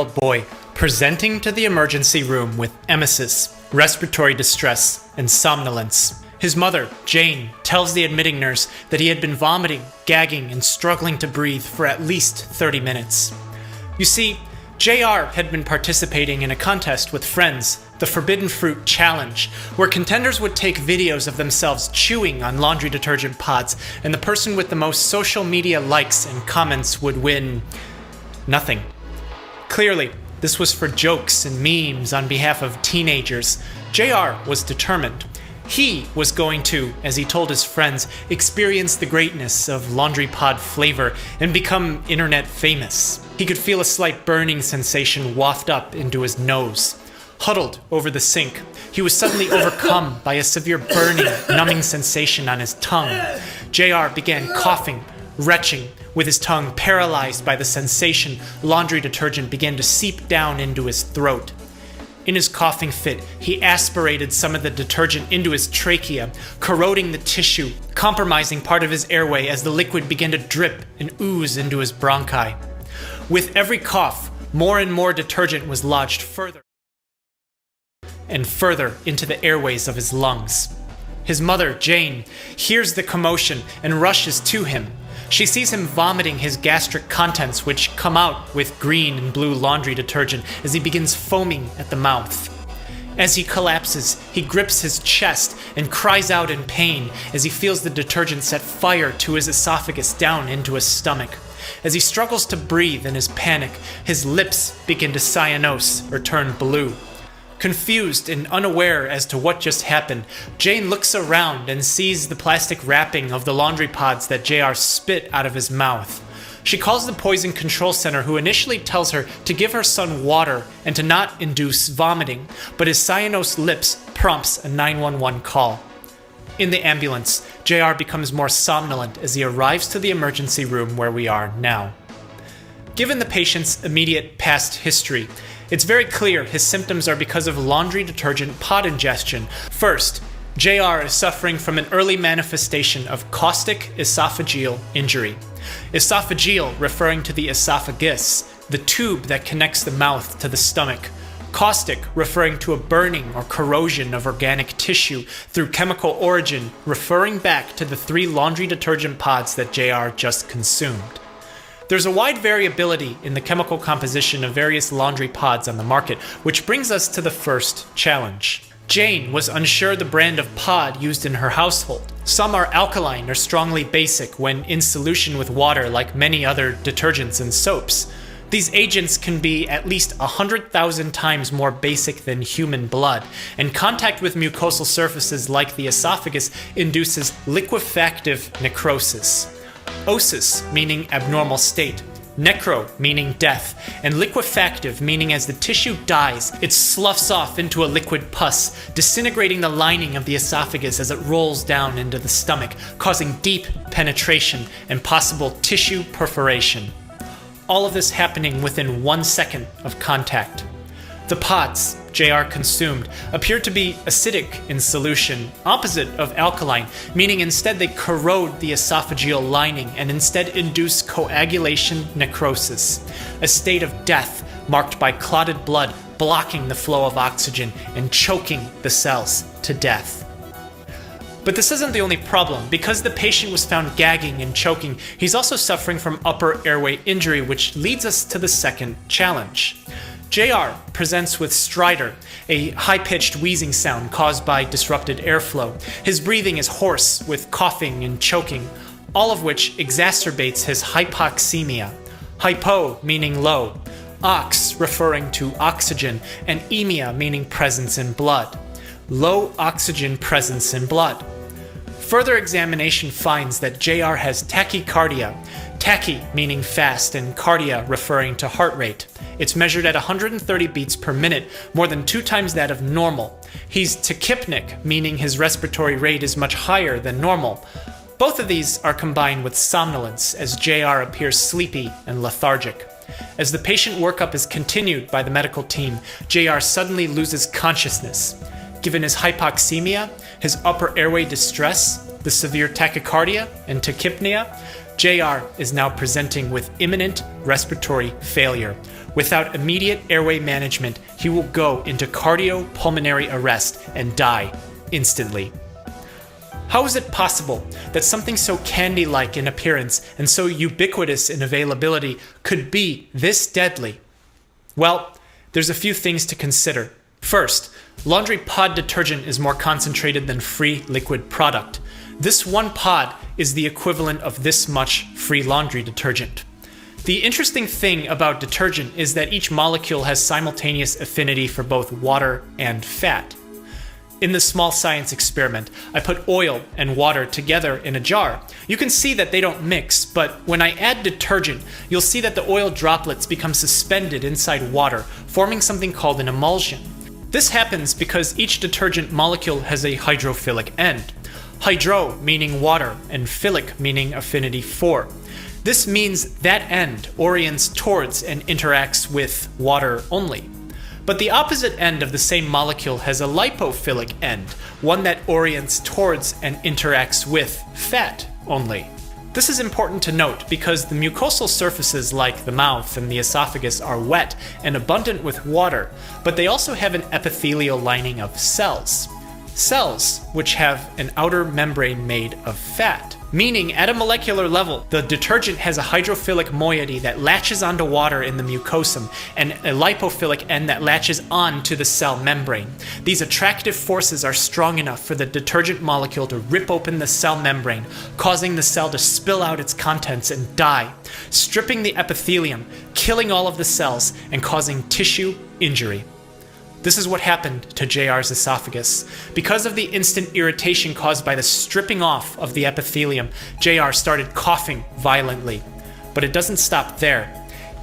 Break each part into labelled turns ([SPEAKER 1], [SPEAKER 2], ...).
[SPEAKER 1] boy presenting to the emergency room with emesis, respiratory distress, and somnolence. His mother, Jane, tells the admitting nurse that he had been vomiting, gagging, and struggling to breathe for at least 30 minutes. You see, JR had been participating in a contest with friends, the Forbidden Fruit Challenge, where contenders would take videos of themselves chewing on laundry detergent pods, and the person with the most social media likes and comments would win nothing. Clearly, this was for jokes and memes on behalf of teenagers. JR was determined. He was going to, as he told his friends, experience the greatness of laundry pod flavor and become internet famous. He could feel a slight burning sensation waft up into his nose. Huddled over the sink, he was suddenly overcome by a severe burning, numbing sensation on his tongue. JR began coughing, retching, with his tongue paralyzed by the sensation. Laundry detergent began to seep down into his throat. In his coughing fit, he aspirated some of the detergent into his trachea, corroding the tissue, compromising part of his airway as the liquid began to drip and ooze into his bronchi. With every cough, more and more detergent was lodged further and further into the airways of his lungs. His mother, Jane, hears the commotion and rushes to him. She sees him vomiting his gastric contents, which come out with green and blue laundry detergent as he begins foaming at the mouth. As he collapses, he grips his chest and cries out in pain as he feels the detergent set fire to his esophagus down into his stomach. As he struggles to breathe in his panic, his lips begin to cyanose or turn blue. Confused and unaware as to what just happened, Jane looks around and sees the plastic wrapping of the laundry pods that JR spit out of his mouth. She calls the poison control center, who initially tells her to give her son water and to not induce vomiting, but his cyanosed lips prompts a 911 call. In the ambulance, JR becomes more somnolent as he arrives to the emergency room where we are now. Given the patient's immediate past history, it's very clear his symptoms are because of laundry detergent pod ingestion. First, JR is suffering from an early manifestation of caustic esophageal injury. Esophageal referring to the esophagus, the tube that connects the mouth to the stomach. Caustic referring to a burning or corrosion of organic tissue through chemical origin, referring back to the 3 laundry detergent pods that JR just consumed. There's a wide variability in the chemical composition of various laundry pods on the market, which brings us to the first challenge. Jane was unsure the brand of pod used in her household. Some are alkaline or strongly basic when in solution with water, like many other detergents and soaps. These agents can be at least 100,000 times more basic than human blood, and contact with mucosal surfaces like the esophagus induces liquefactive necrosis. Osis, meaning abnormal state, necro, meaning death, and liquefactive, meaning as the tissue dies, it sloughs off into a liquid pus, disintegrating the lining of the esophagus as it rolls down into the stomach, causing deep penetration and possible tissue perforation. All of this happening within 1 second of contact. The pods JR consumed appeared to be acidic in solution, opposite of alkaline, meaning instead they corrode the esophageal lining and instead induce coagulation necrosis, a state of death marked by clotted blood blocking the flow of oxygen and choking the cells to death. But this isn't the only problem. Because the patient was found gagging and choking, he's also suffering from upper airway injury, which leads us to the second challenge. JR presents with stridor, a high-pitched wheezing sound caused by disrupted airflow. His breathing is hoarse with coughing and choking, all of which exacerbates his hypoxemia. Hypo meaning low, ox referring to oxygen, and emia meaning presence in blood. Low oxygen presence in blood. Further examination finds that JR has tachycardia, tachy meaning fast and cardia referring to heart rate. It's measured at 130 beats per minute, more than 2 times that of normal. He's tachypnic, meaning his respiratory rate is much higher than normal. Both of these are combined with somnolence, as JR appears sleepy and lethargic. As the patient workup is continued by the medical team, JR suddenly loses consciousness. Given his hypoxemia, his upper airway distress, the severe tachycardia, and tachypnea, JR is now presenting with imminent respiratory failure, Without immediate airway management, he will go into cardiopulmonary arrest and die instantly. How is it possible that something so candy-like in appearance and so ubiquitous in availability could be this deadly? Well, there's a few things to consider. First, laundry pod detergent is more concentrated than free liquid product. This one pod is the equivalent of this much free laundry detergent. The interesting thing about detergent is that each molecule has simultaneous affinity for both water and fat. In the small science experiment, I put oil and water together in a jar. You can see that they don't mix, but when I add detergent, you'll see that the oil droplets become suspended inside water, forming something called an emulsion. This happens because each detergent molecule has a hydrophilic end. Hydro meaning water, and philic meaning affinity for. This means that end orients towards and interacts with water only. But the opposite end of the same molecule has a lipophilic end, one that orients towards and interacts with fat only. This is important to note because the mucosal surfaces like the mouth and the esophagus are wet and abundant with water, but they also have an epithelial lining of cells. Cells which have an outer membrane made of fat. Meaning, at a molecular level, the detergent has a hydrophilic moiety that latches onto water in the mucosum and a lipophilic end that latches on to the cell membrane. These attractive forces are strong enough for the detergent molecule to rip open the cell membrane, causing the cell to spill out its contents and die, stripping the epithelium, killing all of the cells, and causing tissue injury. This is what happened to JR's esophagus. Because of the instant irritation caused by the stripping off of the epithelium, JR started coughing violently. But it doesn't stop there.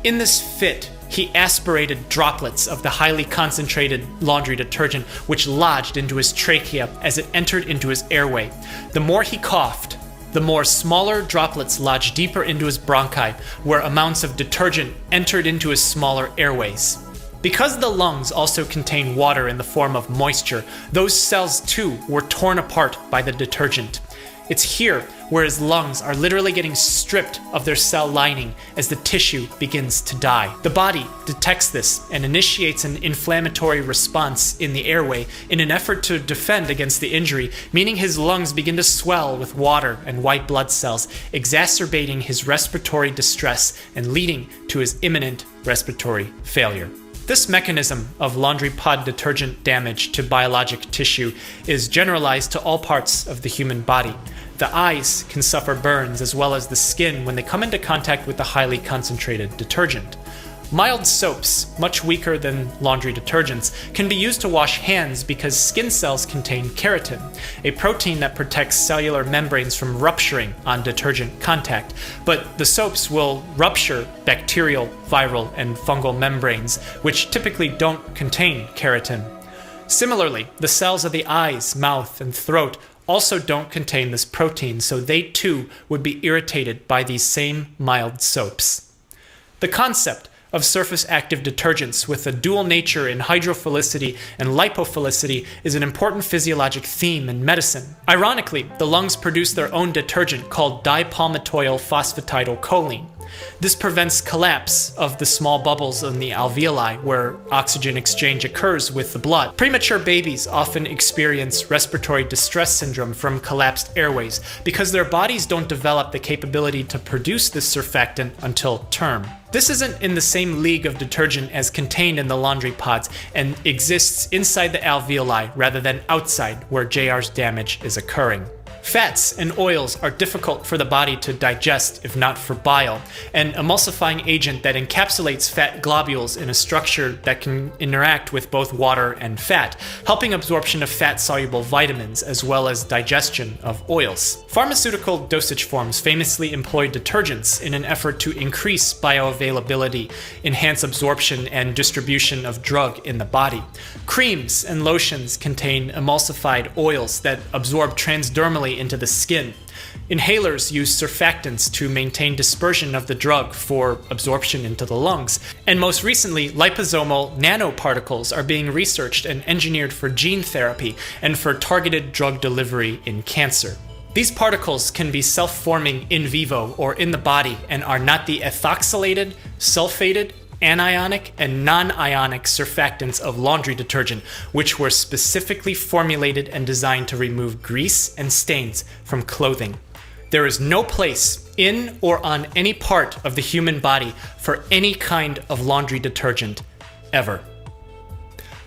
[SPEAKER 1] In this fit, he aspirated droplets of the highly concentrated laundry detergent, which lodged into his trachea as it entered into his airway. The more he coughed, the more smaller droplets lodged deeper into his bronchi, where amounts of detergent entered into his smaller airways. Because the lungs also contain water in the form of moisture, those cells too were torn apart by the detergent. It's here where his lungs are literally getting stripped of their cell lining as the tissue begins to die. The body detects this and initiates an inflammatory response in the airway in an effort to defend against the injury, meaning his lungs begin to swell with water and white blood cells, exacerbating his respiratory distress and leading to his imminent respiratory failure. This mechanism of laundry pod detergent damage to biologic tissue is generalized to all parts of the human body. The eyes can suffer burns as well as the skin when they come into contact with the highly concentrated detergent. Mild soaps, much weaker than laundry detergents, can be used to wash hands because skin cells contain keratin, a protein that protects cellular membranes from rupturing on detergent contact. But the soaps will rupture bacterial, viral, and fungal membranes, which typically don't contain keratin. Similarly, the cells of the eyes, mouth, and throat also don't contain this protein, so they too would be irritated by these same mild soaps. The concept of surface active detergents with a dual nature in hydrophilicity and lipophilicity is an important physiologic theme in medicine. Ironically, the lungs produce their own detergent called dipalmitoyl phosphatidylcholine. This prevents collapse of the small bubbles in the alveoli where oxygen exchange occurs with the blood. Premature babies often experience respiratory distress syndrome from collapsed airways because their bodies don't develop the capability to produce this surfactant until term. This isn't in the same league of detergent as contained in the laundry pods and exists inside the alveoli rather than outside where JR's damage is occurring. Fats and oils are difficult for the body to digest if not for bile, an emulsifying agent that encapsulates fat globules in a structure that can interact with both water and fat, helping absorption of fat-soluble vitamins as well as digestion of oils. Pharmaceutical dosage forms famously employ detergents in an effort to increase bioavailability, enhance absorption and distribution of drug in the body. Creams and lotions contain emulsified oils that absorb transdermally into the skin. Inhalers use surfactants to maintain dispersion of the drug for absorption into the lungs. And most recently, liposomal nanoparticles are being researched and engineered for gene therapy and for targeted drug delivery in cancer. These particles can be self-forming in vivo or in the body and are not the ethoxylated, sulfated, anionic and non-ionic surfactants of laundry detergent, which were specifically formulated and designed to remove grease and stains from clothing. There is no place in or on any part of the human body for any kind of laundry detergent, ever.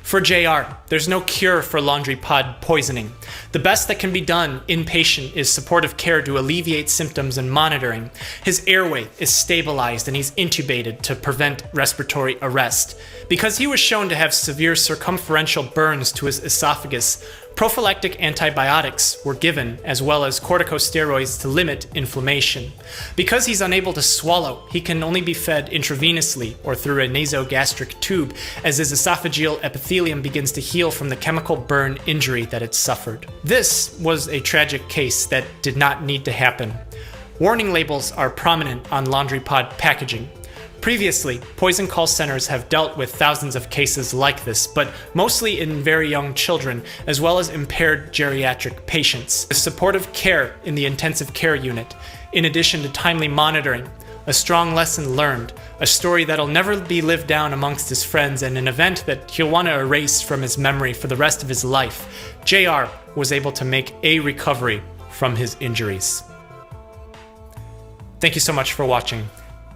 [SPEAKER 1] For JR, there's no cure for laundry pod poisoning. The best that can be done inpatient is supportive care to alleviate symptoms and monitoring. His airway is stabilized and he's intubated to prevent respiratory arrest. Because he was shown to have severe circumferential burns to his esophagus, prophylactic antibiotics were given, as well as corticosteroids to limit inflammation. Because he's unable to swallow, he can only be fed intravenously or through a nasogastric tube as his esophageal epithelium begins to heal from the chemical burn injury that it suffered. This was a tragic case that did not need to happen. Warning labels are prominent on laundry pod packaging. Previously, poison call centers have dealt with thousands of cases like this, but mostly in very young children, as well as impaired geriatric patients. The supportive care in the intensive care unit, in addition to timely monitoring, a strong lesson learned, a story that'll never be lived down amongst his friends, and an event that he'll want to erase from his memory for the rest of his life, JR was able to make a recovery from his injuries. Thank you so much for watching.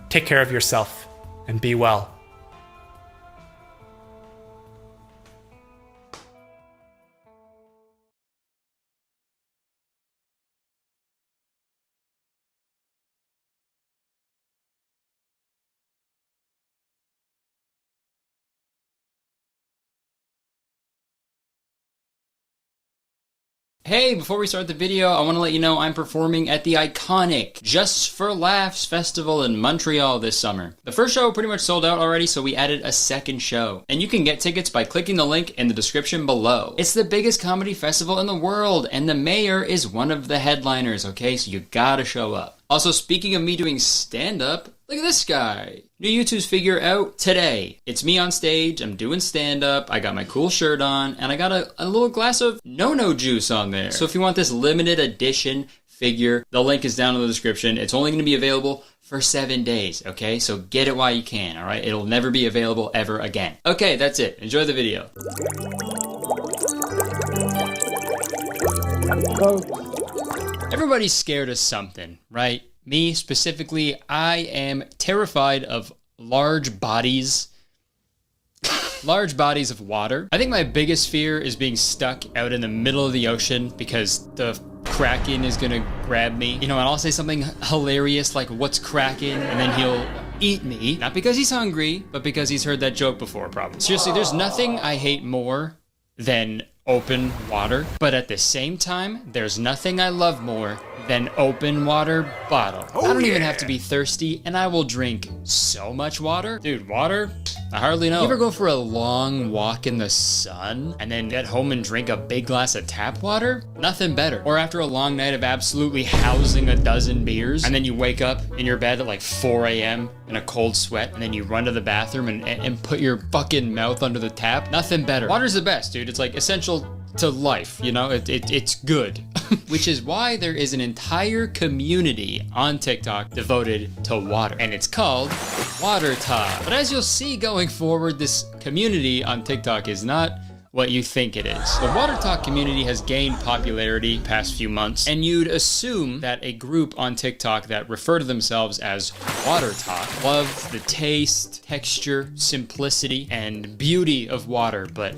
[SPEAKER 1] Take care of yourself and be well.
[SPEAKER 2] Hey, before we start the video, I want to let you know I'm performing at the iconic Just for Laughs Festival in Montreal this summer. The first show pretty much sold out already, so we added a second show. And you can get tickets by clicking the link in the description below. It's the biggest comedy festival in the world, and the mayor is one of the headliners, okay? So you gotta show up. Also, speaking of me doing stand-up, look at this guy. New YouTube's figure out today. It's me on stage, I'm doing stand-up, I got my cool shirt on, and I got a little glass of no-no juice on there. So if you want this limited edition figure, the link is down in the description. It's only going to be available for 7 days, okay? So get it while you can, alright? It'll never be available ever again. Okay, that's it. Enjoy the video. Everybody's scared of something, right? Me specifically, I am terrified of large bodies of water. I think my biggest fear is being stuck out in the middle of the ocean because the Kraken is gonna grab me. You know, and I'll say something hilarious like, "What's Kraken?" and then he'll eat me. Not because he's hungry, but because he's heard that joke before, probably. Seriously, there's nothing I hate more than open water, but at the same time, there's nothing I love more than open water bottle. I don't even have to be thirsty, and I will drink so much water. Dude, water? I hardly know. You ever go for a long walk in the sun and then get home and drink a big glass of tap water? Nothing better. Or after a long night of absolutely housing a dozen beers, and then you wake up in your bed at like 4 a.m. in a cold sweat, and then you run to the bathroom and put your fucking mouth under the tap. Nothing better. Water's the best, dude. It's like essential to life, you know? It's good. Which is why there is an entire community on TikTok devoted to water, and it's called Water Talk. But as you'll see going forward, this community on TikTok is not what you think it is. The Water Talk community has gained popularity past few months, and you'd assume that a group on TikTok that refer to themselves as Water Talk love the taste, texture, simplicity, and beauty of water, but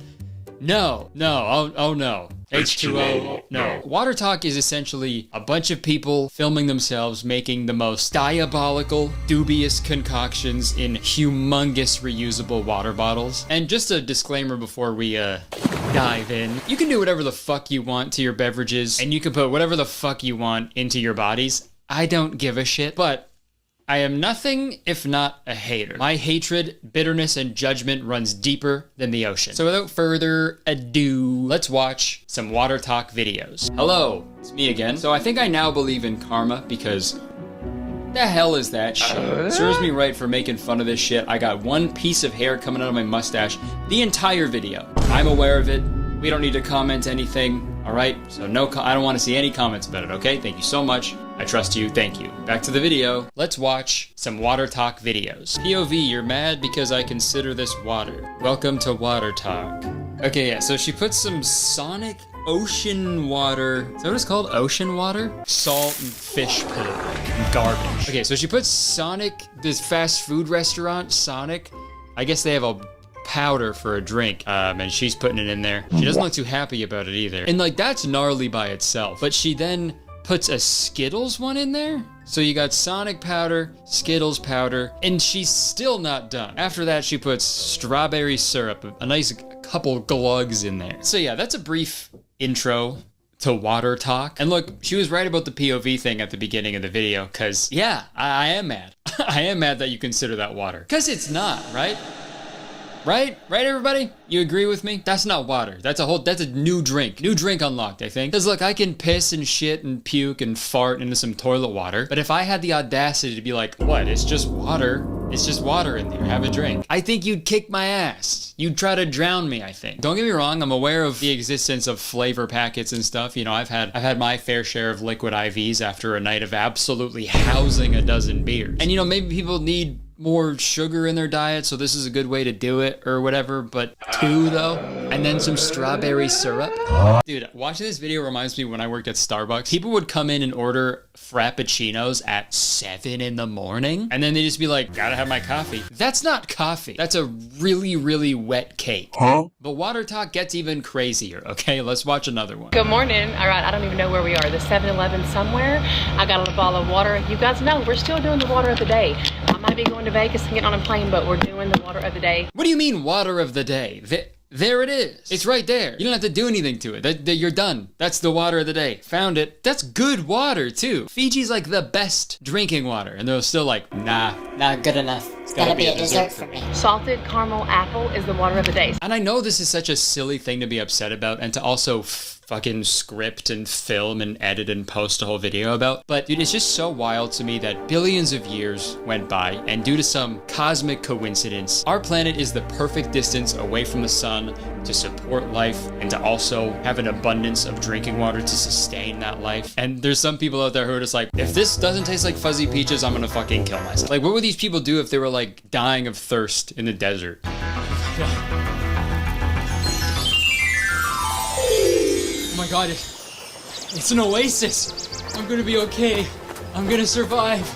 [SPEAKER 2] no, oh no. H2O, no. Water Talk is essentially a bunch of people filming themselves making the most diabolical, dubious concoctions in humongous reusable water bottles. And just a disclaimer before we dive in, you can do whatever the fuck you want to your beverages, and you can put whatever the fuck you want into your bodies. I don't give a shit, but I am nothing if not a hater. My hatred, bitterness, and judgment runs deeper than the ocean. So without further ado, let's watch some Water Talk videos. Hello, it's me again. So I think I now believe in karma because the hell is that shit? Serves me right for making fun of this shit. I got one piece of hair coming out of my mustache the entire video. I'm aware of it. We don't need to comment anything, all right? So I don't want to see any comments about it, okay? Thank you so much. I trust you, thank you. Back to the video. Let's watch some water talk videos. POV, you're mad because I consider this water. Welcome to water talk. Okay, yeah, so she puts some Sonic ocean water. Is that what it's called? Ocean water? Salt and fish poo. Like garbage. Okay, so she puts Sonic, this fast food restaurant, Sonic. I guess they have a powder for a drink, and she's putting it in there. She doesn't look too happy about it either. And like, that's gnarly by itself. But she then puts a Skittles one in there. So you got Sonic powder, Skittles powder, and she's still not done. After that, she puts strawberry syrup, a nice couple glugs in there. So yeah, that's a brief intro to water talk. And look, she was right about the POV thing at the beginning of the video, because yeah, I am mad. I am mad that you consider that water. Because it's not, right? Right, everybody? You agree with me? That's not water. That's a new drink. New drink unlocked, I think. Because look, I can piss and shit and puke and fart into some toilet water. But if I had the audacity to be like, what? It's just water. It's just water in there. Have a drink. I think you'd kick my ass. You'd try to drown me, I think. Don't get me wrong. I'm aware of the existence of flavor packets and stuff. You know, I've had my fair share of liquid IVs after a night of absolutely housing a dozen beers. And you know, maybe people need more sugar in their diet, so this is a good way to do it or whatever, but 2 though, and then some strawberry syrup. Dude, watching this video reminds me when I worked at Starbucks. People would come in and order frappuccinos at 7 in the morning, and then they just be like, gotta have my coffee. That's not coffee. That's a really, really wet cake. But water talk gets even crazier, okay? Let's watch another one.
[SPEAKER 3] Good morning. All right, I don't even know where we are. The 7-Eleven somewhere. I got a bottle of water. You guys know we're still doing the water of the day. I might be going to Vegas and getting on a plane, but we're doing the water of the day.
[SPEAKER 2] What do you mean water of the day? There it is. It's right there. You don't have to do anything to it. You're done. That's the water of the day. Found it. That's good water, too. Fiji's like the best drinking water. And they're still like, nah.
[SPEAKER 4] Not good enough. It's gotta be a dessert for me.
[SPEAKER 3] Salted caramel apple is the water of the day.
[SPEAKER 2] And I know this is such a silly thing to be upset about and to also fucking script and film and edit and post a whole video about. But dude, it's just so wild to me that billions of years went by, and due to some cosmic coincidence, our planet is the perfect distance away from the sun to support life and to also have an abundance of drinking water to sustain that life. And there's some people out there who are just like, if this doesn't taste like fuzzy peaches, I'm gonna fucking kill myself. Like, what would these people do if they were like dying of thirst in the desert? Oh my god, it's an oasis. I'm gonna be okay. I'm gonna survive.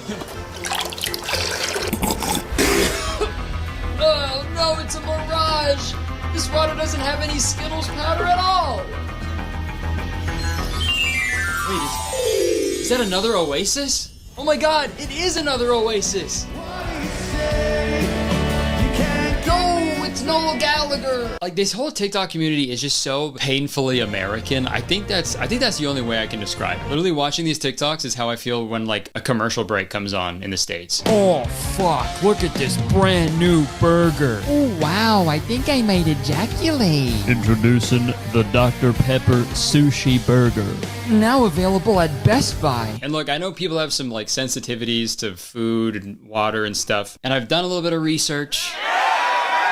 [SPEAKER 2] Oh no, it's a mirage. This water doesn't have any Skittles powder at all. Wait, is that another oasis? Oh my god, it is another oasis. It's Noel Gallagher. Like, this whole TikTok community is just so painfully American. I think that's the only way I can describe it. Literally watching these TikToks is how I feel when like a commercial break comes on in the States.
[SPEAKER 5] Oh fuck, look at this brand new burger. Oh wow, I think I might ejaculate. Introducing the Dr. Pepper Sushi Burger. Now available at Best Buy.
[SPEAKER 2] And look, I know people have some like sensitivities to food and water and stuff, and I've done a little bit of research.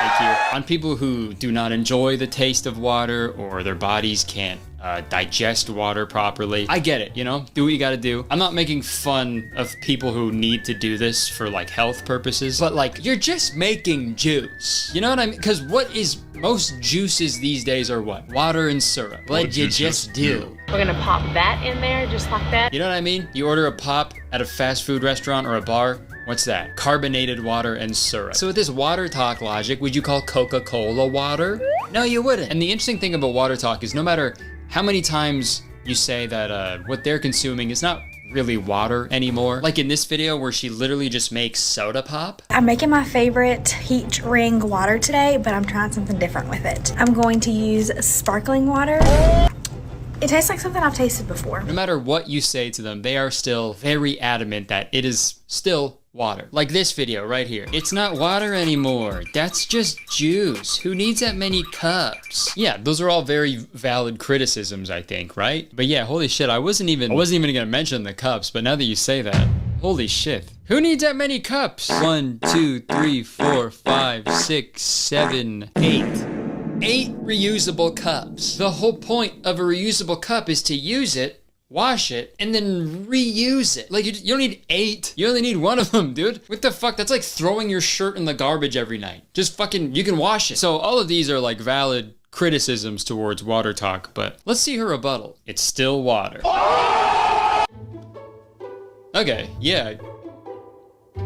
[SPEAKER 2] Thank you. On people who do not enjoy the taste of water or their bodies can't digest water properly. I get it, you know? Do what you gotta do. I'm not making fun of people who need to do this for like health purposes, but like, you're just making juice. You know what I mean? Because what is most juices these days are what? Water and syrup. What you just do.
[SPEAKER 3] We're gonna pop that in there just like that.
[SPEAKER 2] You know what I mean? You order a pop at a fast food restaurant or a bar. What's that? Carbonated water and syrup. So with this water talk logic, would you call Coca-Cola water? No, you wouldn't. And the interesting thing about water talk is no matter how many times you say that what they're consuming is not really water anymore. Like in this video where she literally just makes soda pop.
[SPEAKER 6] I'm making my favorite heat ring water today, but I'm trying something different with it. I'm going to use sparkling water. It tastes like something I've tasted before.
[SPEAKER 2] No matter what you say to them, they are still very adamant that it is still water. Like this video right here. It's not water anymore. That's just juice. Who needs that many cups? Yeah, those are all very valid criticisms, I think, right? But yeah, holy shit, I wasn't even gonna mention the cups, but now that you say that, holy shit. Who needs that many cups? 1, 2, 3, 4, 5, 6, 7, 8. 8 reusable cups. The whole point of a reusable cup is to use it wash it, and then reuse it. Like, you don't need 8. You only need 1 of them, dude. What the fuck? That's like throwing your shirt in the garbage every night. Just fucking, you can wash it. So all of these are like valid criticisms towards water talk, but let's see her rebuttal. It's still water. Okay, yeah.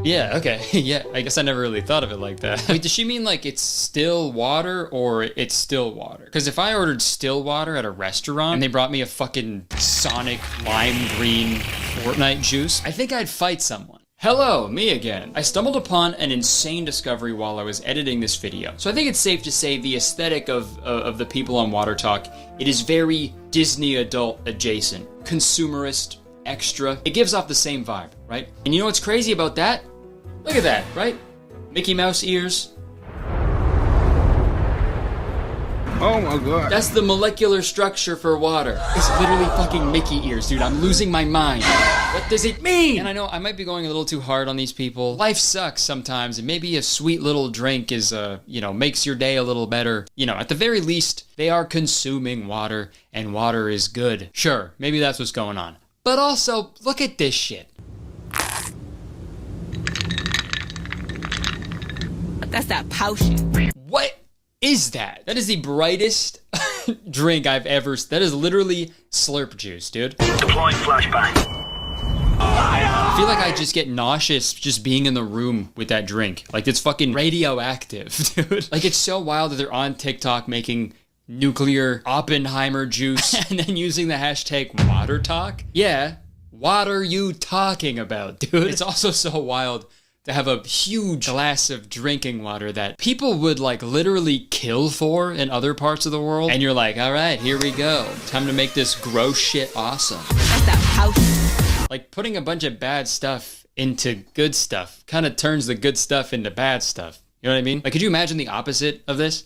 [SPEAKER 2] Yeah, okay, yeah, I guess I never really thought of it like that. Wait, does she mean like it's still water or it's still water? Because if I ordered still water at a restaurant and they brought me a fucking Sonic lime green Fortnite juice, I think I'd fight someone. Hello, me again. I stumbled upon an insane discovery while I was editing this video. So I think it's safe to say the aesthetic of the people on Water Talk, it is very Disney adult adjacent, consumerist, extra. It gives off the same vibe, right? And you know what's crazy about that? Look at that, right? Mickey Mouse ears.
[SPEAKER 7] Oh my god.
[SPEAKER 2] That's the molecular structure for water. It's literally fucking Mickey ears, dude. I'm losing my mind. What does it mean? And I know I might be going a little too hard on these people. Life sucks sometimes, and maybe a sweet little drink is, makes your day a little better. You know, at the very least, they are consuming water, and water is good. Sure, maybe that's what's going on. But also, look at this shit.
[SPEAKER 8] That's that potion.
[SPEAKER 2] What is that? That is the brightest drink I've ever... That is literally slurp juice, dude.
[SPEAKER 7] Deploying flashbang.
[SPEAKER 2] I feel like I just get nauseous just being in the room with that drink. Like, it's fucking radioactive, dude. Like, it's so wild that they're on TikTok making nuclear Oppenheimer juice and then using the hashtag water talk. Yeah, what are you talking about, dude? It's also so wild to have a huge glass of drinking water that people would like literally kill for in other parts of the world. And you're like, all right, here we go. Time to make this gross shit awesome.
[SPEAKER 8] That's that potion.
[SPEAKER 2] Like putting a bunch of bad stuff into good stuff kind of turns the good stuff into bad stuff. You know what I mean? Like, could you imagine the opposite of this?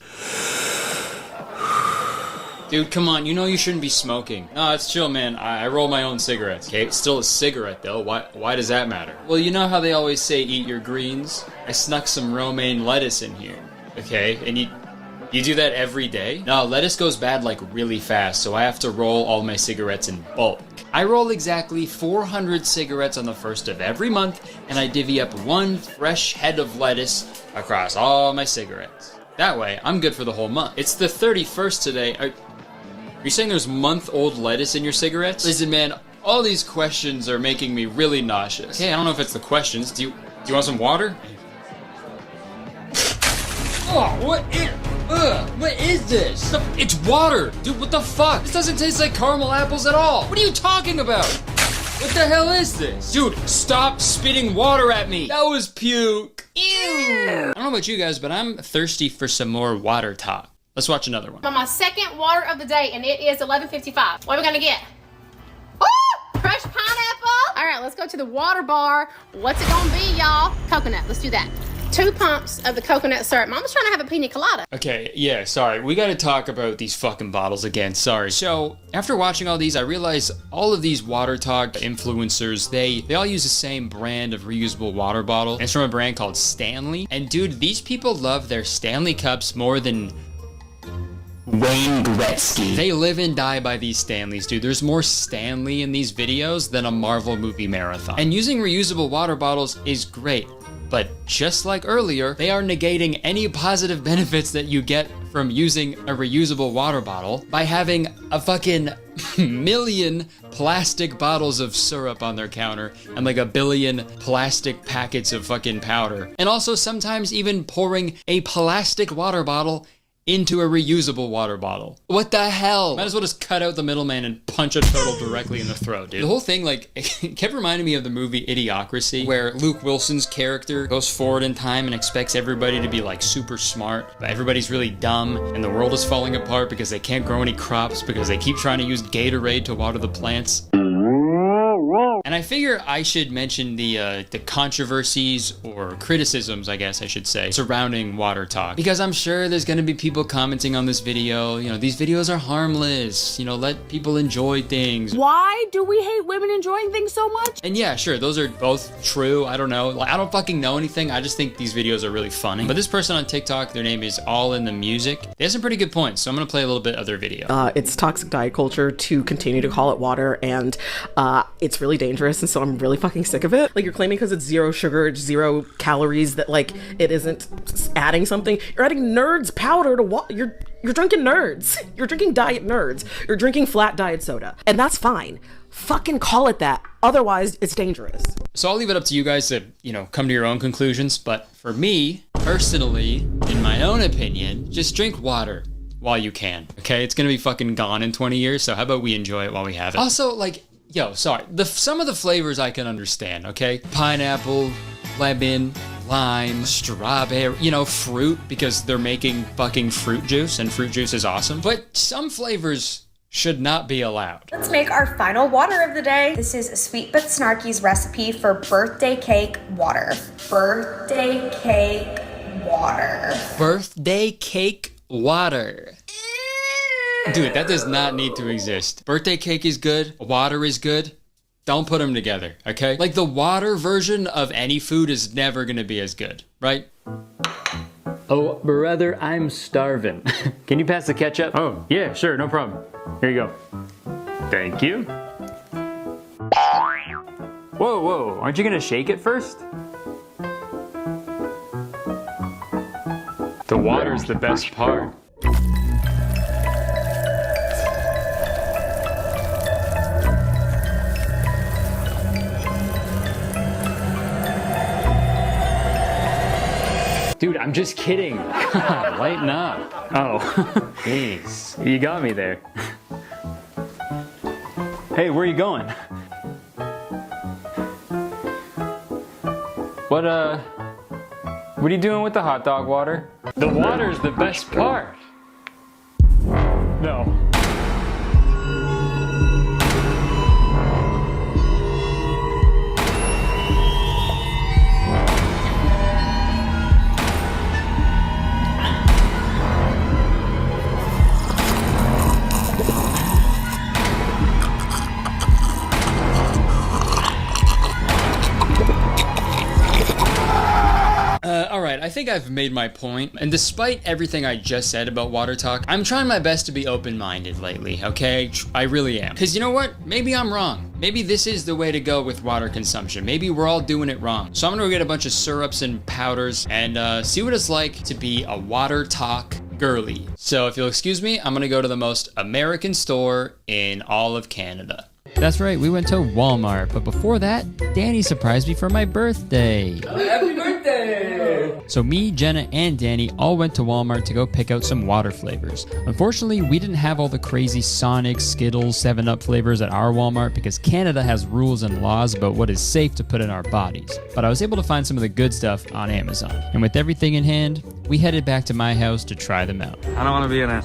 [SPEAKER 2] Dude, come on, you know you shouldn't be smoking. No, it's chill, man. I roll my own cigarettes. Okay, it's still a cigarette, though. Why does that matter? Well, you know how they always say eat your greens? I snuck some romaine lettuce in here. Okay, and you do that every day? No, lettuce goes bad, like, really fast, so I have to roll all my cigarettes in bulk. I roll exactly 400 cigarettes on the first of every month, and I divvy up 1 fresh head of lettuce across all my cigarettes. That way, I'm good for the whole month. It's the 31st today. Are you saying there's month-old lettuce in your cigarettes? Listen, man, all these questions are making me really nauseous. Okay, I don't know if it's the questions. Do you want some water? Oh, what is this? It's water! Dude, what the fuck? This doesn't taste like caramel apples at all. What are you talking about? What the hell is this? Dude, stop spitting water at me. That was puke. Ew. I don't know about you guys, but I'm thirsty for some more water talk. Let's watch another one.
[SPEAKER 9] On my second water of the day, and it is 11:55. What are we gonna get? Ooh, fresh pineapple. All right, let's go to the water bar. What's it gonna be, y'all? Coconut. Let's do that. 2 pumps of the coconut syrup. Mama's trying to have a pina colada.
[SPEAKER 2] Okay, yeah, sorry. We gotta talk about these fucking bottles again. Sorry. So, after watching all these, I realized all of these water talk influencers, they all use the same brand of reusable water bottle. And it's from a brand called Stanley. And dude, these people love their Stanley cups more than Wayne Gretzky. They live and die by these Stanleys, dude. There's more Stanley in these videos than a Marvel movie marathon. And using reusable water bottles is great, but just like earlier, they are negating any positive benefits that you get from using a reusable water bottle by having a fucking million plastic bottles of syrup on their counter and like a billion plastic packets of fucking powder. And also sometimes even pouring a plastic water bottle into a reusable water bottle. What the hell? Might as well just cut out the middleman and punch a turtle directly in the throat, dude. The whole thing, like, it kept reminding me of the movie Idiocracy, where Luke Wilson's character goes forward in time and expects everybody to be, like, super smart, but everybody's really dumb, and the world is falling apart because they can't grow any crops because they keep trying to use Gatorade to water the plants. And I figure I should mention the controversies or criticisms, I guess I should say, surrounding water talk. Because I'm sure there's gonna be people commenting on this video, you know, these videos are harmless, you know, let people enjoy things.
[SPEAKER 8] Why do we hate women enjoying things so much?
[SPEAKER 2] And yeah, sure, those are both true. I don't know. Like, I don't fucking know anything. I just think these videos are really funny. But this person on TikTok, their name is All in the Music. They have some pretty good points, so I'm gonna play a little bit of their video.
[SPEAKER 10] It's toxic diet culture to continue to call it water, and it's really dangerous, and so I'm really fucking sick of it. Like, you're claiming because it's zero sugar, it's 0 calories, that like it isn't adding something. You're adding Nerds powder to water. You're drinking Nerds. You're drinking diet Nerds. You're drinking flat diet soda, and that's fine. Fucking call it that. Otherwise, it's dangerous.
[SPEAKER 2] So I'll leave it up to you guys to, you know, come to your own conclusions. But for me, personally, in my own opinion, just drink water while you can. Okay, it's gonna be fucking gone in 20 years. So how about we enjoy it while we have it? Also, like, yo, sorry, some of the flavors I can understand. Okay, pineapple, lemon, lime, strawberry, you know, fruit, because they're making fucking fruit juice, and fruit juice is awesome. But some flavors should not be allowed.
[SPEAKER 6] Let's make our final water of the day. This is Sweet But Snarky's recipe for birthday cake water. Birthday cake water.
[SPEAKER 2] Birthday cake water. Dude, that does not need to exist. Birthday cake is good, water is good. Don't put them together, okay? Like, the water version of any food is never gonna be as good, right?
[SPEAKER 11] Oh, brother, I'm starving. Can you pass the ketchup? Oh, yeah, sure, no problem. Here you go. Thank you. Whoa, whoa, aren't you gonna shake it first? The water's the best part. Dude, I'm just kidding. God, lighten up. Oh, jeez. You got me there. Hey, where are you going? What are you doing with the hot dog water? The water's the best part. No.
[SPEAKER 2] Alright, I think I've made my point, and despite everything I just said about water talk, I'm trying my best to be open-minded lately, okay? I really am. Because you know what? Maybe I'm wrong. Maybe this is the way to go with water consumption. Maybe we're all doing it wrong. So I'm gonna go get a bunch of syrups and powders and see what it's like to be a water talk girly. So if you'll excuse me, I'm gonna go to the most American store in all of Canada.
[SPEAKER 5] That's right, we went to Walmart, but before that, Danny surprised me for my birthday.
[SPEAKER 12] Happy birthday!
[SPEAKER 5] So me, Jenna, and Danny all went to Walmart to go pick out some water flavors. Unfortunately, we didn't have all the crazy Sonic, Skittles, 7-Up flavors at our Walmart because Canada has rules and laws about what is safe to put in our bodies. But I was able to find some of the good stuff on Amazon. And with everything in hand, we headed back to my house to try them out.
[SPEAKER 11] I don't want to be in it.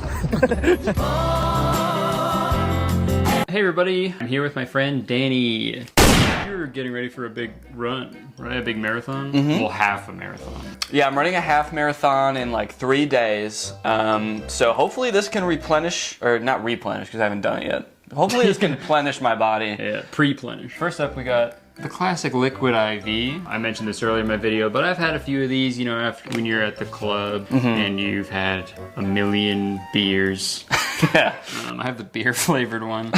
[SPEAKER 2] Hey everybody, I'm here with my friend Danny. You're getting ready for a big run, right? A big marathon? Well, half a marathon.
[SPEAKER 12] Yeah, I'm running a half marathon in like 3 days. So hopefully this can replenish, or not replenish because I haven't done it yet. Hopefully this can replenish my body.
[SPEAKER 2] Yeah, pre-plenish. First up, we got the classic liquid IV. I mentioned this earlier in my video, but I've had a few of these, you know, after when you're at the club and you've had a million beers.
[SPEAKER 12] Yeah.
[SPEAKER 2] I have the beer flavored one.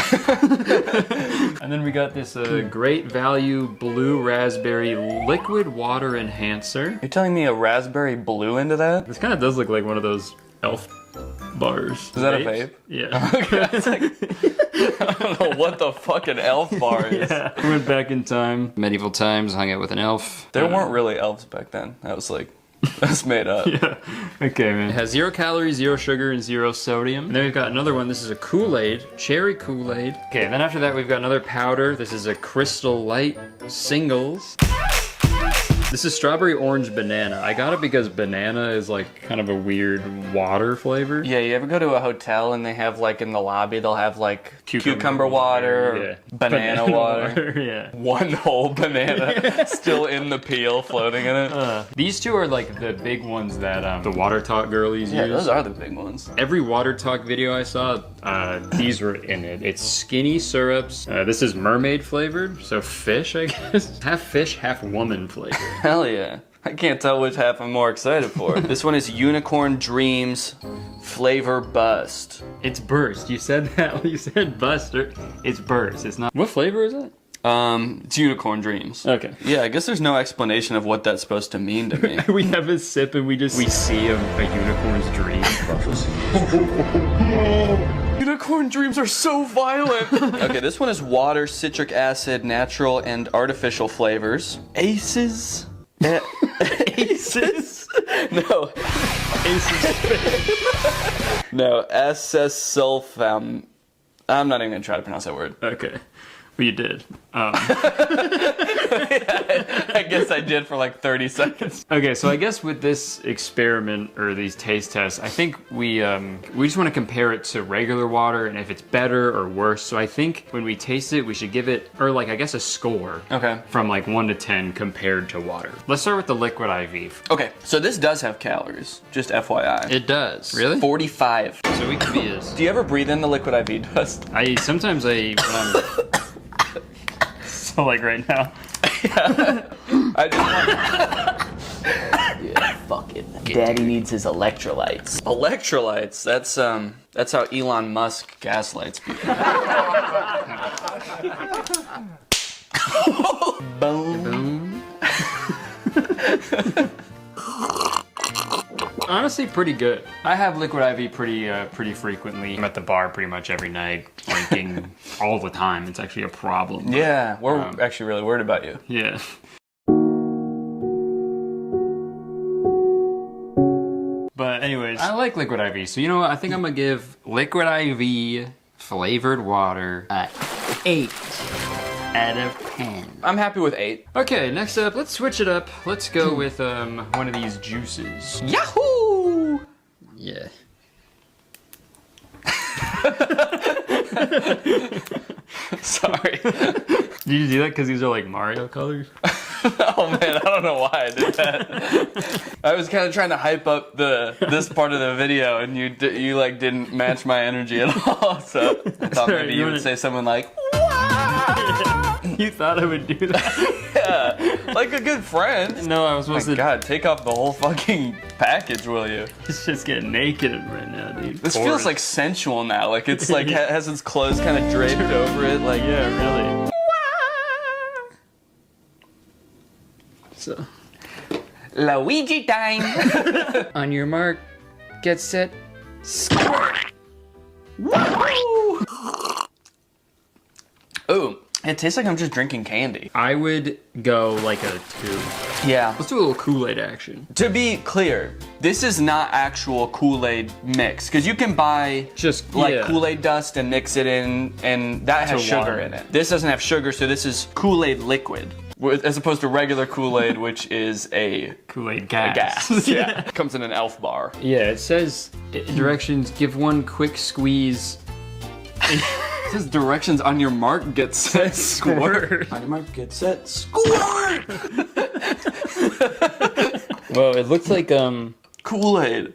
[SPEAKER 2] And then we got this Great Value Blue Raspberry Liquid Water Enhancer.
[SPEAKER 12] You're telling me a raspberry blew into that?
[SPEAKER 2] This kind of does look like one of those elf bars.
[SPEAKER 12] Is that a vape?
[SPEAKER 2] Yeah.
[SPEAKER 12] Okay, it's like, I don't know what the fucking elf bar is.
[SPEAKER 2] Yeah. We went back in time. Medieval times, hung out with an elf.
[SPEAKER 12] There weren't really elves back then. That was like, that's made up.
[SPEAKER 2] Yeah. Okay, man. It has 0 calories, 0 sugar, and 0 sodium. And then we've got another one. This is a Kool-Aid, cherry Kool-Aid. Okay, and then after that we've got another powder. This is a Crystal Light Singles.
[SPEAKER 11] This is strawberry orange banana. I got it because banana is like kind of a weird water flavor.
[SPEAKER 12] Yeah, you ever go to a hotel and they have like in the lobby, they'll have like cucumber water, or banana water.
[SPEAKER 11] Yeah.
[SPEAKER 12] One whole banana still in the peel floating in it.
[SPEAKER 11] These two are like the big ones that the Water Talk girlies
[SPEAKER 12] Yeah,
[SPEAKER 11] use.
[SPEAKER 12] those are the big ones.
[SPEAKER 11] Every Water Talk video I saw, these were in it. It's skinny syrups. This is mermaid flavored, so fish, I guess. Half fish, half woman flavored.
[SPEAKER 12] Hell yeah. I can't tell which half I'm more excited for. This one is Unicorn Dreams Flavor Bust.
[SPEAKER 11] It's burst. You said that. You said buster. It's burst. It's not. What flavor is it?
[SPEAKER 12] It's Unicorn Dreams.
[SPEAKER 11] Okay.
[SPEAKER 12] Yeah, I guess there's no explanation of what that's supposed to mean to me.
[SPEAKER 11] We have a sip and we see a unicorn's dream.
[SPEAKER 12] Unicorn dreams are so violent. Okay, this one is water, citric acid, natural and artificial flavors. Aces? Aces? No. Aces. No, acesulfam. I'm not even gonna try to pronounce that word.
[SPEAKER 11] Okay. Well, you did.
[SPEAKER 12] I guess I did for like 30 seconds.
[SPEAKER 11] Okay, so I guess with this experiment or these taste tests, I think we just want to compare it to regular water and if it's better or worse. So I think when we taste it, we should give it, or like I guess a score.
[SPEAKER 12] Okay.
[SPEAKER 11] From like 1 to 10 compared to water. Let's start with the liquid IV.
[SPEAKER 12] Okay, so this does have calories, just FYI.
[SPEAKER 11] It does. Really?
[SPEAKER 12] 45.
[SPEAKER 11] So we can be as.
[SPEAKER 12] Do you ever breathe in the liquid IV dust?
[SPEAKER 11] Sometimes so like right now.
[SPEAKER 12] I just want... Yeah, fuck it. Daddy needs his electrolytes. Electrolytes? That's how Elon Musk gaslights people. Boom.
[SPEAKER 11] Honestly, pretty good. I have liquid IV pretty frequently. I'm at the bar pretty much every night, drinking all the time. It's actually a problem.
[SPEAKER 12] Yeah, we're actually really worried about you.
[SPEAKER 11] Yeah. But anyways, I like liquid IV. So you know what? I think I'm gonna give liquid IV flavored water 8 out of 10.
[SPEAKER 12] I'm happy with 8.
[SPEAKER 11] Okay, next up, let's switch it up. Let's go with one of these juices.
[SPEAKER 12] Yahoo!
[SPEAKER 11] Yeah.
[SPEAKER 12] Sorry.
[SPEAKER 11] Did you do that because these are like Mario colors?
[SPEAKER 12] Oh man, I don't know why I did that. I was kind of trying to hype up this part of the video, and you like didn't match my energy at all. So I thought maybe you would say something like, "Wow!"
[SPEAKER 11] You thought I would do that?
[SPEAKER 12] Yeah, like a good friend.
[SPEAKER 11] No, I was supposed to.
[SPEAKER 12] God, take off the whole fucking package, will you?
[SPEAKER 11] It's just getting naked right now, dude.
[SPEAKER 12] This feels like sensual now. Like it's like has its clothes kind of draped over it. Like
[SPEAKER 11] yeah, really. So,
[SPEAKER 12] Luigi time.
[SPEAKER 11] On your mark, get set, squirt.
[SPEAKER 12] Woo! Ooh, it tastes like I'm just drinking candy.
[SPEAKER 11] I would go like a 2.
[SPEAKER 12] Yeah.
[SPEAKER 11] Let's do a little Kool-Aid action.
[SPEAKER 12] To be clear, this is not actual Kool-Aid mix, because you can buy
[SPEAKER 11] just
[SPEAKER 12] like Kool-Aid dust and mix it in, and that has sugar in it. This doesn't have sugar, so this is Kool-Aid liquid, as opposed to regular Kool-Aid, which is a
[SPEAKER 11] Kool-Aid gas.
[SPEAKER 12] Yeah, it comes in an elf bar.
[SPEAKER 11] Yeah, it says directions: give one quick squeeze.
[SPEAKER 12] It says directions on your mark, get set, squirt. On your mark, get set, squirt.
[SPEAKER 11] Well, it looks like
[SPEAKER 12] Kool-Aid.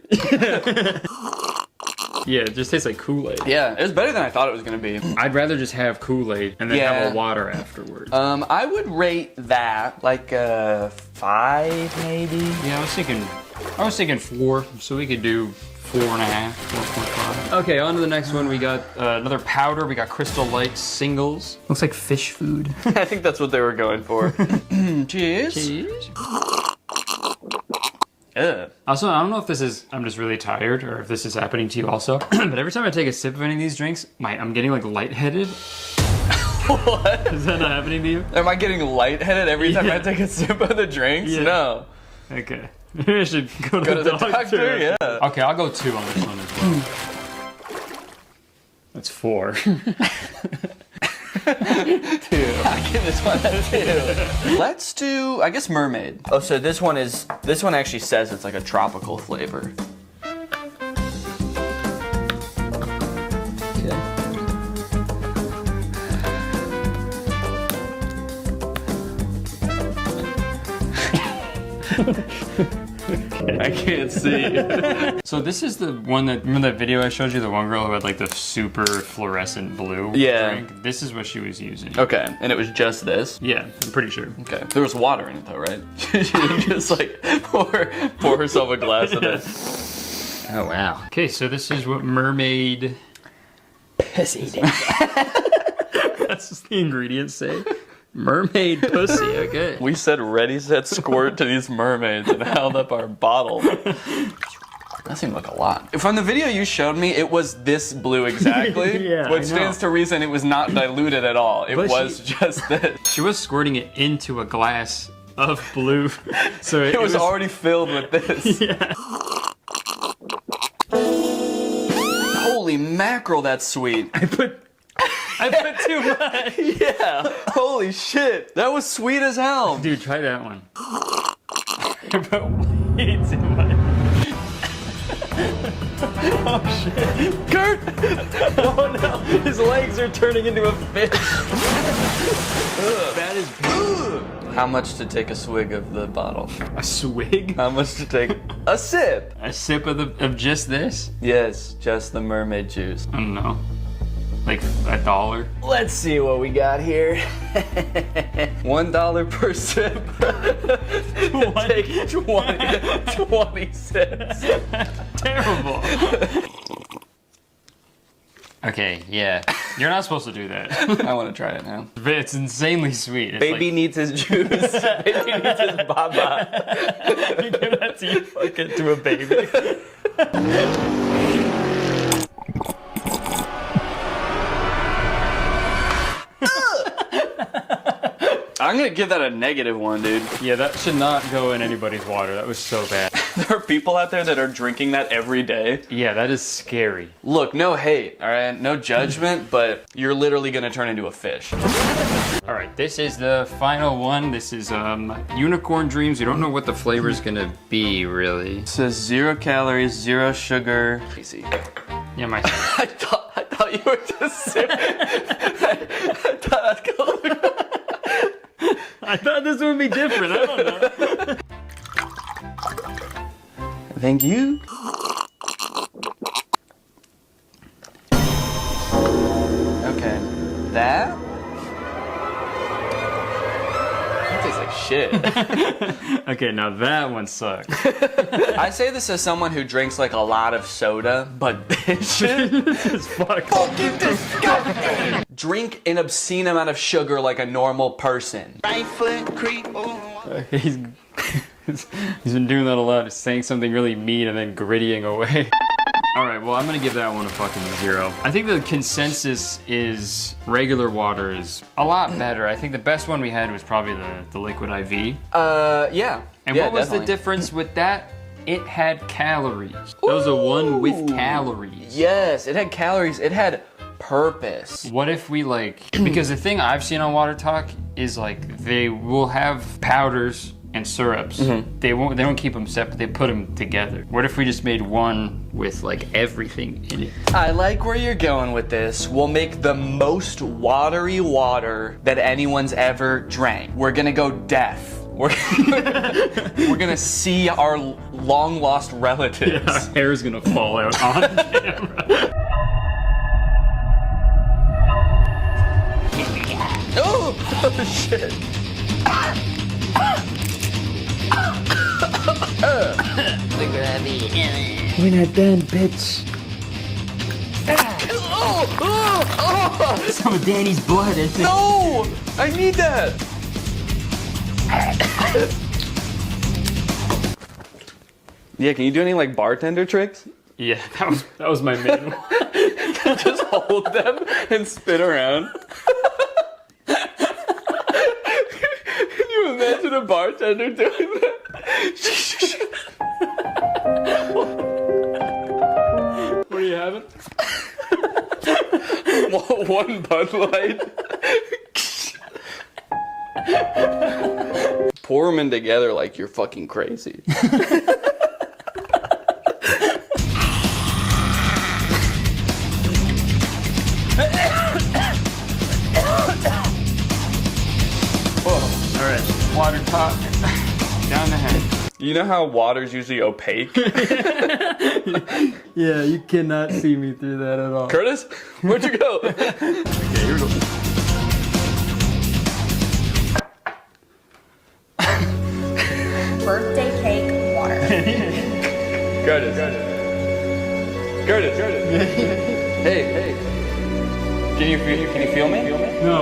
[SPEAKER 11] Yeah, it just tastes like Kool-Aid.
[SPEAKER 12] Yeah, it's better than I thought it was gonna be.
[SPEAKER 11] I'd rather just have Kool-Aid and then have a water afterwards.
[SPEAKER 12] I would rate that like a 5 maybe.
[SPEAKER 11] Yeah, I was thinking 4, so we could do 4.5, 4.5. Okay, on to the next one. We got another powder. We got Crystal Light singles. Looks like fish food.
[SPEAKER 12] I think that's what they were going for. Cheers.
[SPEAKER 11] Cheers.
[SPEAKER 12] Ugh.
[SPEAKER 11] Also, I don't know if this is, I'm just really tired or if this is happening to you also, but every time I take a sip of any of these drinks, I'm getting like lightheaded.
[SPEAKER 12] What?
[SPEAKER 11] Is that not happening to you?
[SPEAKER 12] Am I getting lightheaded every time I take a sip of the drinks?
[SPEAKER 11] Yeah.
[SPEAKER 12] No.
[SPEAKER 11] Okay. Maybe I should go to the doctor.
[SPEAKER 12] Yeah.
[SPEAKER 11] Okay, I'll go 2 on this one as well. That's 4.
[SPEAKER 12] I give this one a 2. Let's do, I guess, mermaid. Oh, so this one actually says it's like a tropical flavor. I can't see.
[SPEAKER 11] So this is the one that, remember that video I showed you, the one girl who had like the super fluorescent blue drink? This is what she was using.
[SPEAKER 12] Okay, and it was just this?
[SPEAKER 11] Yeah, I'm pretty sure.
[SPEAKER 12] Okay, there was water in it though, right? She didn't just like pour herself a glass of it.
[SPEAKER 11] Oh wow. Okay, so this is what mermaid
[SPEAKER 4] Pussy.
[SPEAKER 11] That's just the ingredients say. Mermaid pussy, okay.
[SPEAKER 12] We said ready, set, squirt to these mermaids and held up our bottle. That seemed like a lot. From the video you showed me, it was this blue exactly.
[SPEAKER 11] Yeah,
[SPEAKER 12] which stands to reason it was not diluted at all. It was just this.
[SPEAKER 11] She was squirting it into a glass of blue. So
[SPEAKER 12] it was already filled with this.
[SPEAKER 11] Yeah.
[SPEAKER 12] Holy mackerel, that's sweet.
[SPEAKER 11] I put too much.
[SPEAKER 12] Yeah. Holy shit. That was sweet as hell.
[SPEAKER 11] Dude, try that one. I put way too much. Oh shit.
[SPEAKER 12] Kurt! Oh no. His legs are turning into a fish.
[SPEAKER 11] That is
[SPEAKER 12] How much to take a swig of the bottle?
[SPEAKER 11] a swig?
[SPEAKER 12] How much to take a sip?
[SPEAKER 11] A sip of just this?
[SPEAKER 12] Yes, just the mermaid juice.
[SPEAKER 11] I don't know. Like $1?
[SPEAKER 12] Let's see what we got here. $1 per sip. Take 20 sips.
[SPEAKER 11] Terrible. Okay, yeah. You're not supposed to do that.
[SPEAKER 12] I want to try it now.
[SPEAKER 11] It's insanely sweet. It's
[SPEAKER 12] Baby needs his juice. Baby needs his baba.
[SPEAKER 11] You give that to you, fuck it to a baby.
[SPEAKER 12] I'm gonna give that a -1, dude.
[SPEAKER 11] Yeah, that should not go in anybody's water. That was so bad.
[SPEAKER 12] There are people out there that are drinking that every day.
[SPEAKER 11] Yeah, that is scary.
[SPEAKER 12] Look, no hate, all right? No judgment, but you're literally gonna turn into a fish.
[SPEAKER 11] All right, this is the final one. This is Unicorn Dreams. You don't know what the flavor is gonna be, really.
[SPEAKER 12] It says 0 calories, 0 sugar. Easy.
[SPEAKER 11] Yeah, my.
[SPEAKER 12] I thought you were just sipping.
[SPEAKER 11] I thought this would be different. I don't know.
[SPEAKER 12] Thank you. Okay, that tastes like shit.
[SPEAKER 11] Okay, now that one sucks.
[SPEAKER 12] I say this as someone who drinks like a lot of soda, but this shit
[SPEAKER 11] is
[SPEAKER 12] fucking disgusting. Drink an obscene amount of sugar like a normal person. Right foot creep.
[SPEAKER 11] He's been doing that a lot. He's saying something really mean and then grittying away. All right, well, I'm gonna give that one a fucking 0. I think the consensus is regular water is a lot better. I think the best one we had was probably the liquid IV.
[SPEAKER 12] Yeah.
[SPEAKER 11] And
[SPEAKER 12] yeah,
[SPEAKER 11] what was
[SPEAKER 12] definitely.
[SPEAKER 11] the difference with that? It had calories. That was a one with calories.
[SPEAKER 12] Yes, it had calories. It had purpose.
[SPEAKER 11] What if we because the thing I've seen on Water Talk is like they will have powders and syrups. They don't keep them separate, they put them together. What if we just made one with like everything in it?
[SPEAKER 12] I like where you're going with this. We'll make the most watery water that anyone's ever drank. We're gonna go deaf. We're gonna see our long lost relatives.
[SPEAKER 11] Yeah, our hair's gonna fall out on camera.
[SPEAKER 12] Oh shit.
[SPEAKER 4] We're not done, bitch. Some of Danny's blood, isn't it?
[SPEAKER 12] No! I need that! Yeah, can you do any like bartender tricks?
[SPEAKER 11] Yeah, that was my main one.
[SPEAKER 12] Just hold them and spin around. Can you imagine a bartender doing that?
[SPEAKER 11] What are you having?
[SPEAKER 12] One Bud Light Pour them in together like you're fucking crazy.
[SPEAKER 11] All right, water talk down the head.
[SPEAKER 12] You know how water's usually opaque?
[SPEAKER 5] Yeah, you cannot see me through that at all.
[SPEAKER 12] Curtis, where'd you go? Okay, here we go.
[SPEAKER 6] Birthday cake water.
[SPEAKER 12] Curtis. Hey. Can you feel me?
[SPEAKER 5] No.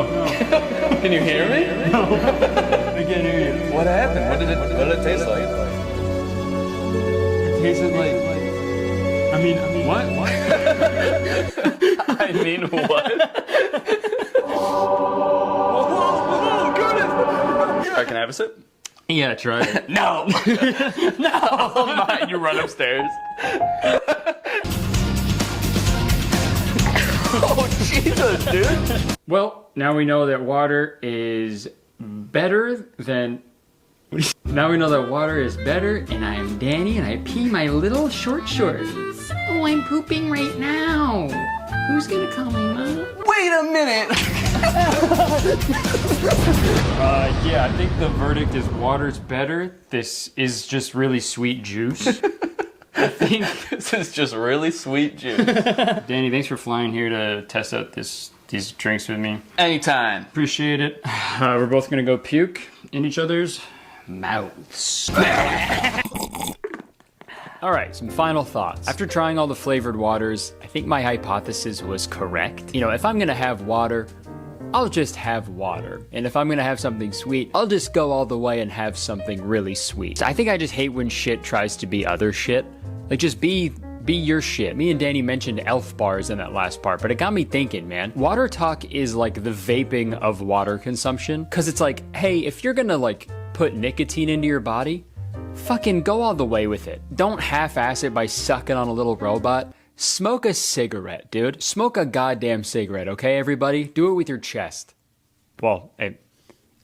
[SPEAKER 12] Can you hear me?
[SPEAKER 5] No. I can't hear you.
[SPEAKER 12] What happened? What did it taste like?
[SPEAKER 5] It tasted like. I mean, what?
[SPEAKER 12] I mean, what? Whoa, Curtis! Alright, can I have a sip?
[SPEAKER 11] Yeah, try it.
[SPEAKER 12] No! No! You run upstairs. Oh, Jesus, dude!
[SPEAKER 11] Well, now we know that water is better than... Now we know that water is better, and I am Danny, and I pee my little short shorts. Oh, I'm pooping right now. Who's gonna call me mom?
[SPEAKER 12] Wait a minute!
[SPEAKER 11] Yeah, I think the verdict is water's better. This is just really sweet juice. I think
[SPEAKER 12] This is just really sweet juice.
[SPEAKER 11] Danny, thanks for flying here to test out these drinks with me.
[SPEAKER 12] Anytime.
[SPEAKER 11] Appreciate it. We're both gonna go puke in each other's mouths. All right, some final thoughts. After trying all the flavored waters, I think my hypothesis was correct. You know, if I'm gonna have water, I'll just have water. And if I'm gonna have something sweet, I'll just go all the way and have something really sweet. I think I just hate when shit tries to be other shit. Like, just be your shit. Me and Danny mentioned elf bars in that last part, but it got me thinking, man. Water talk is like the vaping of water consumption. Cause it's like, hey, if you're gonna like put nicotine into your body, fucking go all the way with it. Don't half-ass it by sucking on a little robot. Smoke a cigarette, dude. Smoke a goddamn cigarette, okay, everybody? Do it with your chest. Well,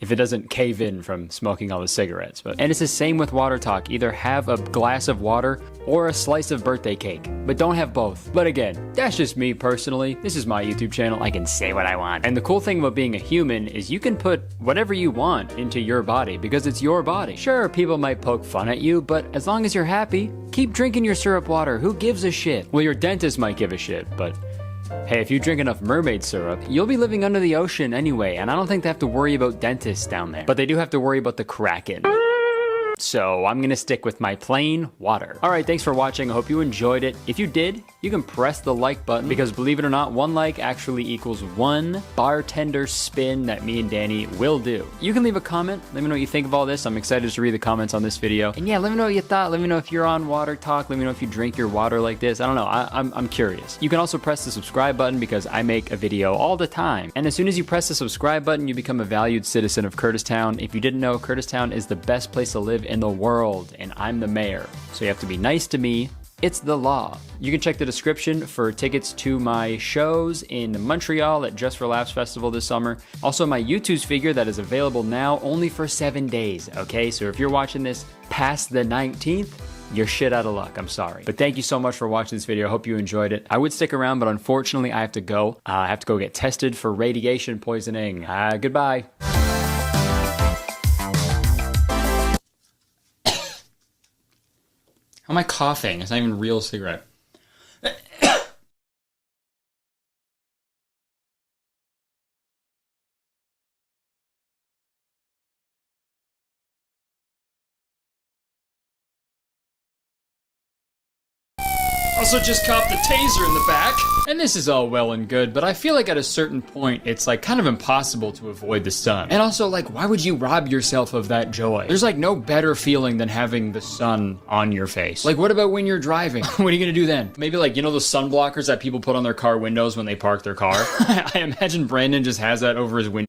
[SPEAKER 11] if it doesn't cave in from smoking all the cigarettes. And it's the same with water talk. Either have a glass of water or a slice of birthday cake, but don't have both. But again, that's just me personally. This is my YouTube channel. I can say what I want. And the cool thing about being a human is you can put whatever you want into your body because it's your body. Sure, people might poke fun at you, but as long as you're happy, keep drinking your syrup water. Who gives a shit? Well, your dentist might give a shit, but hey, if you drink enough mermaid syrup, you'll be living under the ocean anyway, and I don't think they have to worry about dentists down there. But they do have to worry about the Kraken. So I'm gonna stick with my plain water. All right, thanks for watching. I hope you enjoyed it. If you did, you can press the like button because believe it or not, one like actually equals one bartender spin that me and Danny will do. You can leave a comment. Let me know what you think of all this. I'm excited to read the comments on this video. And yeah, let me know what you thought. Let me know if you're on Water Talk. Let me know if you drink your water like this. I don't know. I'm curious. You can also press the subscribe button because I make a video all the time. And as soon as you press the subscribe button, you become a valued citizen of Curtistown. If you didn't know, Curtistown is the best place to live in the world, and I'm the mayor. So you have to be nice to me. It's the law. You can check the description for tickets to my shows in Montreal at Just for Laughs Festival this summer. Also my YouTube's figure that is available now only for 7 days, okay? So if you're watching this past the 19th, you're shit out of luck. I'm sorry. But thank you so much for watching this video. I hope you enjoyed it. I would stick around, but unfortunately I have to go. I have to go get tested for radiation poisoning. Goodbye. How am I coughing? It's not even a real cigarette. Also just copped a taser in the back. And this is all well and good, but I feel like at a certain point, it's like kind of impossible to avoid the sun. And also like, why would you rob yourself of that joy? There's like no better feeling than having the sun on your face. Like what about when you're driving? What are you gonna do then? Maybe like, you know those sun blockers that people put on their car windows when they park their car? I imagine Brandon just has that over his window.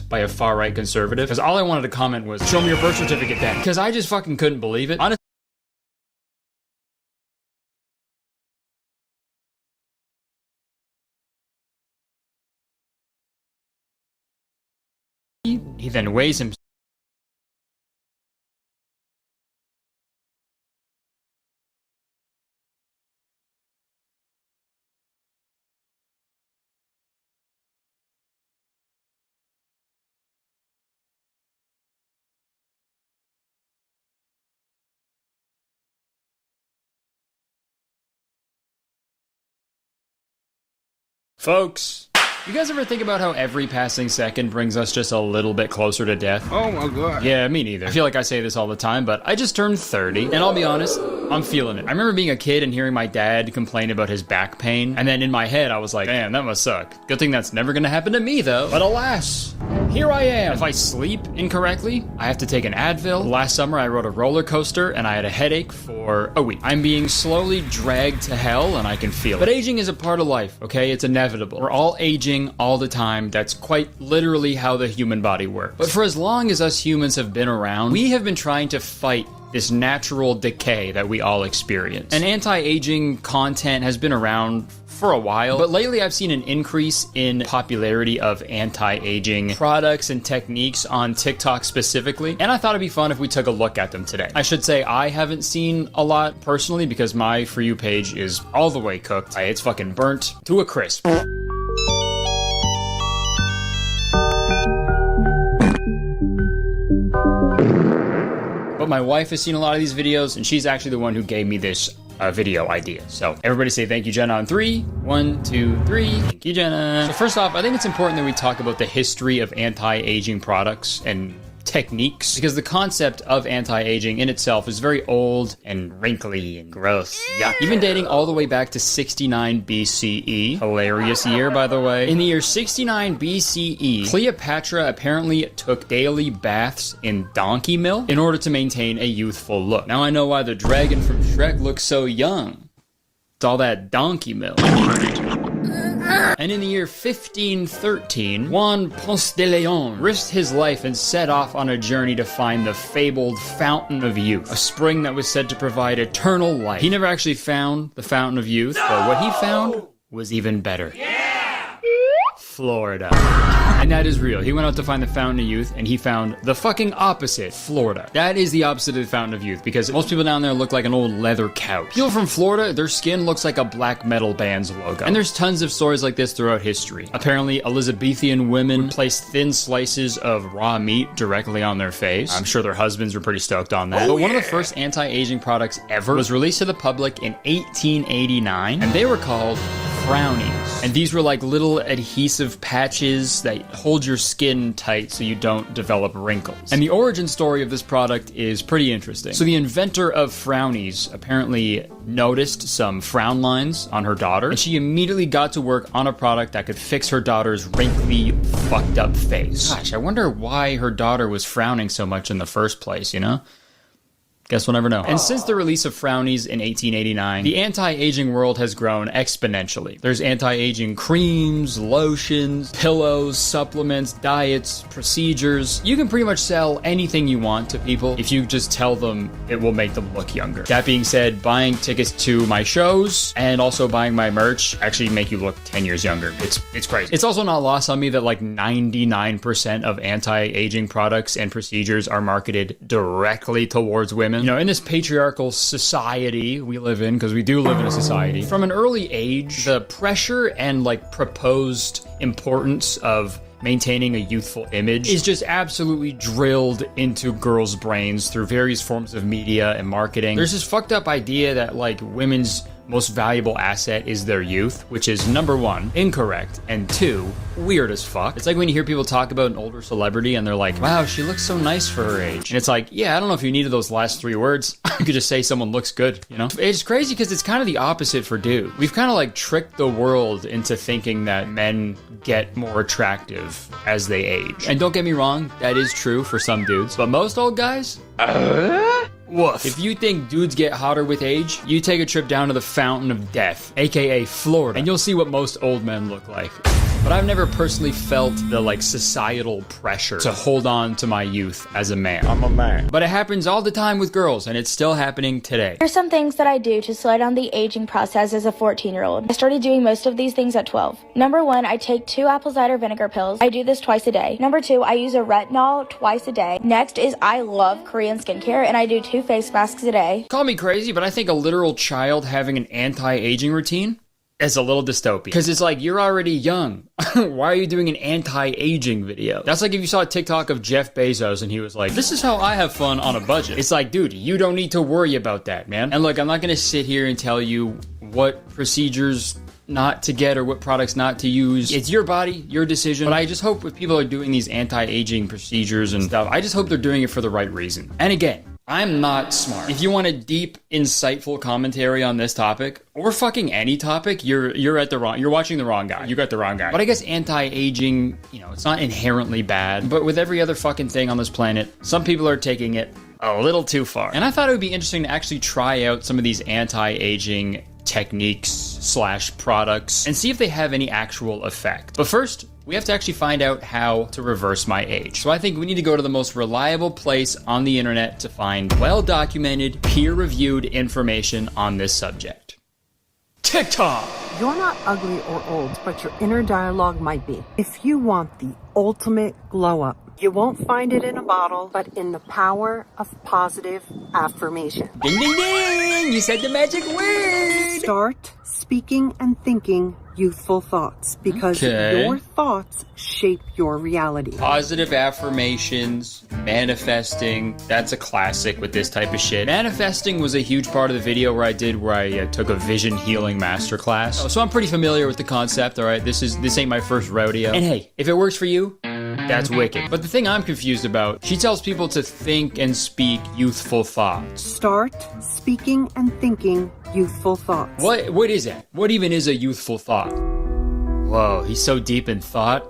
[SPEAKER 2] by a far-right conservative, because all I wanted to comment was, show me your birth certificate then, because I just fucking couldn't believe it. Honestly, he then weighs himself. Folks, you guys ever think about how every passing second brings us just a little bit closer to death?
[SPEAKER 7] Oh my god.
[SPEAKER 2] Yeah, me neither. I feel like I say this all the time, but I just turned 30, and I'll be honest, I'm feeling it. I remember being a kid and hearing my dad complain about his back pain, and then in my head I was like, damn, that must suck. Good thing that's never gonna happen to me though. But alas, here I am. If I sleep incorrectly, I have to take an Advil. Last summer I rode a roller coaster and I had a headache for a week. I'm being slowly dragged to hell and I can feel it. But aging is a part of life, okay? It's inevitable. We're all aging all the time. That's quite literally how the human body works. But for as long as us humans have been around, we have been trying to fight this natural decay that we all experience. And anti-aging content has been around for a while, but lately I've seen an increase in popularity of anti-aging products and techniques on TikTok specifically, and I thought it'd be fun if we took a look at them today. I should say I haven't seen a lot personally because my For You page is all the way cooked. It's fucking burnt to a crisp. But my wife has seen a lot of these videos, and she's actually the one who gave me this video idea. So everybody say thank you, Jenna, on 3. 1, 2, 3. Thank you, Jenna. So first off, I think it's important that we talk about the history of anti-aging products and techniques, because the concept of anti-aging in itself is very old and wrinkly and gross. Yeah, even dating all the way back to 69 BCE. Hilarious year, by the way. In the year 69 BCE, Cleopatra apparently took daily baths in donkey milk in order to maintain a youthful look. Now I know why the dragon from Shrek looks so young. It's all that donkey milk. And in the year 1513, Juan Ponce de Leon risked his life and set off on a journey to find the fabled Fountain of Youth, a spring that was said to provide eternal life. He never actually found the Fountain of Youth, but what he found was even better. Florida. And that is real. He went out to find the Fountain of Youth, and he found the fucking opposite, Florida. That is the opposite of the Fountain of Youth, because most people down there look like an old leather couch. People from Florida, their skin looks like a black metal band's logo. And there's tons of stories like this throughout history. Apparently, Elizabethan women would place thin slices of raw meat directly on their face. I'm sure their husbands were pretty stoked on that. But one of the first anti-aging products ever was released to the public in 1889, and they were called Frownies. And these were like little adhesive patches that hold your skin tight so you don't develop wrinkles. And the origin story of this product is pretty interesting. So the inventor of Frownies apparently noticed some frown lines on her daughter, and she immediately got to work on a product that could fix her daughter's wrinkly, fucked up face. Gosh, I wonder why her daughter was frowning so much in the first place, you know? Guess we'll never know. And since the release of Frownies in 1889, the anti-aging world has grown exponentially. There's anti-aging creams, lotions, pillows, supplements, diets, procedures. You can pretty much sell anything you want to people if you just tell them it will make them look younger. That being said, buying tickets to my shows and also buying my merch actually make you look 10 years younger. It's crazy. It's also not lost on me that like 99% of anti-aging products and procedures are marketed directly towards women. You know, in this patriarchal society we live in, because we do live in a society, from an early age, the pressure and like proposed importance of maintaining a youthful image is just absolutely drilled into girls' brains through various forms of media and marketing. There's this fucked up idea that like women's most valuable asset is their youth, which is number 1, incorrect, and 2, weird as fuck. It's like when you hear people talk about an older celebrity and they're like, wow, she looks so nice for her age. And it's like, yeah, I don't know if you needed those last 3 words. You could just say someone looks good, you know? It's crazy because it's kind of the opposite for dudes. We've kind of like tricked the world into thinking that men get more attractive as they age. And don't get me wrong, that is true for some dudes, but most old guys? Woof. If you think dudes get hotter with age, you take a trip down to the Fountain of Death, aka Florida, and you'll see what most old men look like. but I've never personally felt the like societal pressure to hold on to my youth as a man. I'm a man. But it happens all the time with girls, and it's still happening today.
[SPEAKER 13] Here's some things that I do to slow down the aging process as a 14-year-old. I started doing most of these things at 12. Number 1, I take 2 apple cider vinegar pills. I do this twice a day. Number 2, I use a retinol twice a day. Next is I love Korean skincare, and I do 2 face masks a day.
[SPEAKER 2] Call me crazy, but I think a literal child having an anti-aging routine is a little dystopian. Because it's like, you're already young. Why are you doing an anti-aging video? That's like if you saw a TikTok of Jeff Bezos and he was like, this is how I have fun on a budget. It's like, dude, you don't need to worry about that, man. And look, I'm not gonna sit here and tell you what procedures not to get or what products not to use. It's your body, your decision. But I just hope if people are doing these anti-aging procedures and stuff, I just hope they're doing it for the right reason. And again, I'm not smart. If you want a deep, insightful commentary on this topic, or fucking any topic, you're watching the wrong guy. You got the wrong guy. But I guess anti-aging, it's not inherently bad. But with every other fucking thing on this planet, some people are taking it a little too far. And I thought it would be interesting to actually try out some of these anti-aging techniques / products and see if they have any actual effect. But first, we have to actually find out how to reverse my age. So I think we need to go to the most reliable place on the internet to find well-documented, peer-reviewed information on this subject. TikTok!
[SPEAKER 14] You're not ugly or old, but your inner dialogue might be. If you want the ultimate glow-up, you won't find it in a bottle, but in the power of positive affirmation.
[SPEAKER 2] Ding, ding, ding! You said the magic word!
[SPEAKER 14] Start speaking and thinking youthful thoughts, because your thoughts shape your reality.
[SPEAKER 2] Positive affirmations, manifesting, that's a classic with this type of shit. Manifesting was a huge part of the video where I took a vision healing masterclass. So I'm pretty familiar with the concept, all right? This ain't my first rodeo. And hey, if it works for you, that's wicked. But the thing I'm confused about, she tells people to think and speak youthful thoughts.
[SPEAKER 14] Start speaking and thinking youthful thoughts.
[SPEAKER 2] What is that? What even is a youthful thought? Whoa, he's so deep in thought.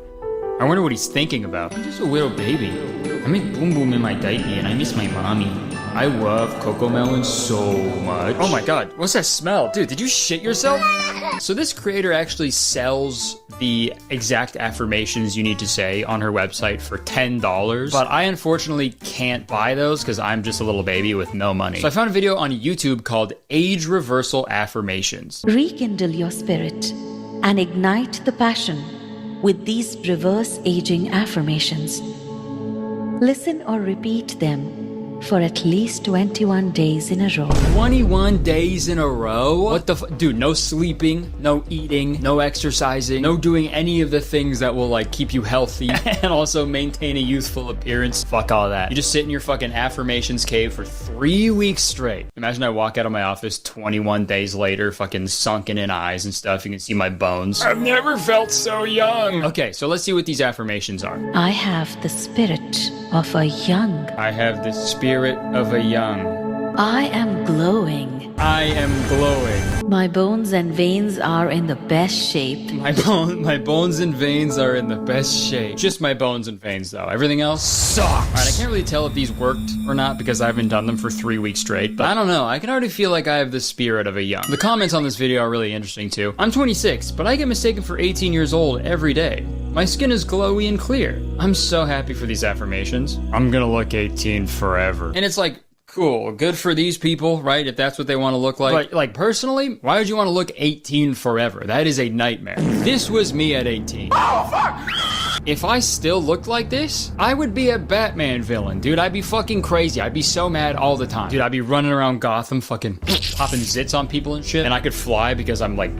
[SPEAKER 2] I wonder what he's thinking about. I'm just a little baby. I make boom boom in my diaper and I miss my mommy. I love cocoa melon so much. Oh my god, what's that smell? Dude, did you shit yourself? So this creator actually sells the exact affirmations you need to say on her website for $10, but I unfortunately can't buy those because I'm just a little baby with no money. So I found a video on YouTube called Age Reversal Affirmations.
[SPEAKER 15] Rekindle your spirit and ignite the passion with these reverse aging affirmations. Listen or repeat them for at least 21 days in a row.
[SPEAKER 2] 21 days in a row? What the dude, no sleeping, no eating, no exercising, no doing any of the things that will like keep you healthy and also maintain a youthful appearance. Fuck all that. You just sit in your fucking affirmations cave for 3 weeks straight. Imagine I walk out of my office 21 days later, fucking sunken in eyes and stuff. You can see my bones. I've never felt so young. Okay, so let's see what these affirmations are.
[SPEAKER 15] I have the spirit of a young.
[SPEAKER 2] I have the spirit of a young.
[SPEAKER 15] I am glowing.
[SPEAKER 2] I am glowing.
[SPEAKER 15] My bones and veins are in the best shape.
[SPEAKER 2] My bones and veins are in the best shape. Just my bones and veins, though. Everything else sucks. Alright, I can't really tell if these worked or not because I haven't done them for 3 weeks straight, but I don't know. I can already feel like I have the spirit of a young. The comments on this video are really interesting, too. I'm 26, but I get mistaken for 18 years old every day. My skin is glowy and clear. I'm so happy for these affirmations. I'm gonna look 18 forever. And it's like, cool, good for these people, right? If that's what they want to look like. But like personally, why would you want to look 18 forever? That is a nightmare. This was me at 18. Oh, fuck! If I still looked like this, I would be a Batman villain, dude. I'd be fucking crazy. I'd be so mad all the time. Dude, I'd be running around Gotham fucking popping zits on people and shit. And I could fly because I'm like,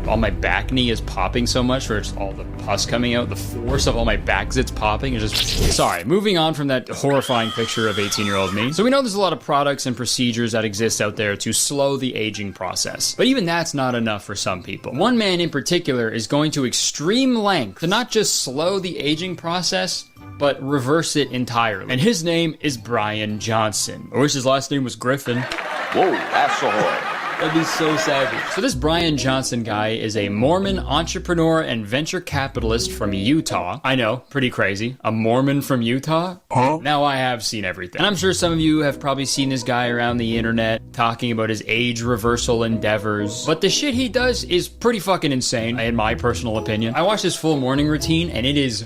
[SPEAKER 2] all my back knee is popping so much where it's all the pus coming out. The force of all my back zits popping is just... Sorry, moving on from that horrifying picture of 18-year-old me. So we know there's a lot of products and procedures that exist out there to slow the aging process. But even that's not enough for some people. One man in particular is going to extreme length to not just slow the aging process, but reverse it entirely. And his name is Brian Johnson. I wish his last name was Griffin.
[SPEAKER 7] Whoa, that's so hard.
[SPEAKER 2] That'd be so savage. So this Brian Johnson guy is a Mormon entrepreneur and venture capitalist from Utah. I know, pretty crazy. A Mormon from Utah? Huh? Now I have seen everything. And I'm sure some of you have probably seen this guy around the internet talking about his age reversal endeavors. But the shit he does is pretty fucking insane, in my personal opinion. I watched his full morning routine and it is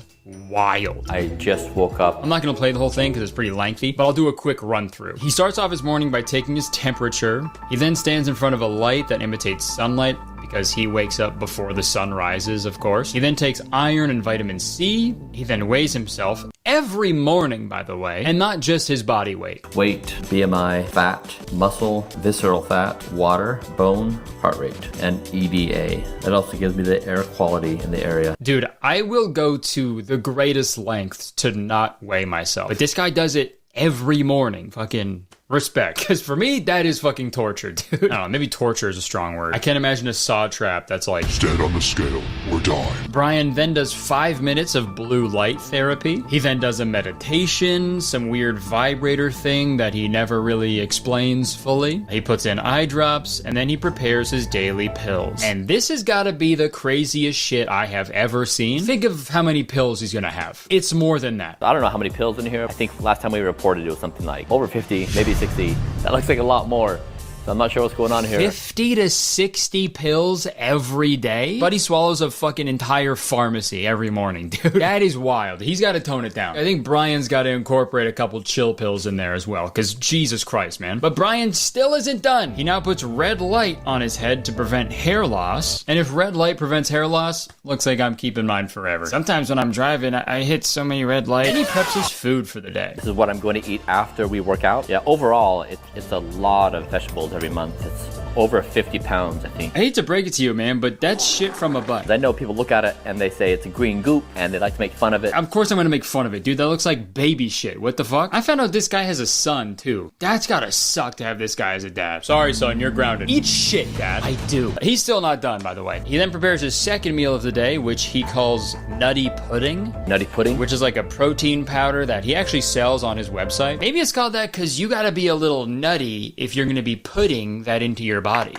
[SPEAKER 2] wild.
[SPEAKER 16] I just woke up.
[SPEAKER 2] I'm not gonna play the whole thing because it's pretty lengthy, but I'll do a quick run through. He starts off his morning by taking his temperature. He then stands in front of a light that imitates sunlight because he wakes up before the sun rises, of course. He then takes iron and vitamin C. He then weighs himself every morning, by the way, and not just his body weight.
[SPEAKER 16] Weight, BMI, fat, muscle, visceral fat, water, bone, heart rate, and EDA. That also gives me the air quality in the area.
[SPEAKER 2] Dude, I will go to the greatest lengths to not weigh myself, but this guy does it every morning. Fucking respect. Because for me, that is fucking torture, dude. I don't know, maybe torture is a strong word. I can't imagine a saw trap that's like,
[SPEAKER 17] stand on the scale or die.
[SPEAKER 2] Brian then does 5 minutes of blue light therapy. He then does a meditation, some weird vibrator thing that he never really explains fully. He puts in eye drops, and then he prepares his daily pills. And this has got to be the craziest shit I have ever seen. Think of how many pills he's gonna have. It's more than that.
[SPEAKER 16] I don't know how many pills in here. I think last time we reported it was something like over 50, maybe 60. That looks like a lot more. So I'm not sure what's going on here.
[SPEAKER 2] 50 to 60 pills every day? Buddy swallows a fucking entire pharmacy every morning, dude. That is wild. He's got to tone it down. I think Brian's got to incorporate a couple chill pills in there as well, because Jesus Christ, man. But Brian still isn't done. He now puts red light on his head to prevent hair loss. And if red light prevents hair loss, looks like I'm keeping mine forever. Sometimes when I'm driving, I hit so many red lights. And he preps his food for the day.
[SPEAKER 16] This is what I'm going to eat after we work out. Yeah, overall, it's a lot of vegetables every month. It's over 50 pounds, I think.
[SPEAKER 2] I hate to break it to you, man, but that's shit from a butt.
[SPEAKER 16] I know people look at it and they say it's a green goop and they like to make fun of it.
[SPEAKER 2] Of course I'm gonna make fun of it, dude. That looks like baby shit. What the fuck? I found out this guy has a son, too. That's gotta suck to have this guy as a dad. Sorry, son, you're grounded. Eat shit, Dad. I do. He's still not done, by the way. He then prepares his second meal of the day, which he calls nutty pudding.
[SPEAKER 16] Nutty pudding?
[SPEAKER 2] Which is like a protein powder that he actually sells on his website. Maybe it's called that because you gotta be a little nutty if you're gonna be putting that into your body.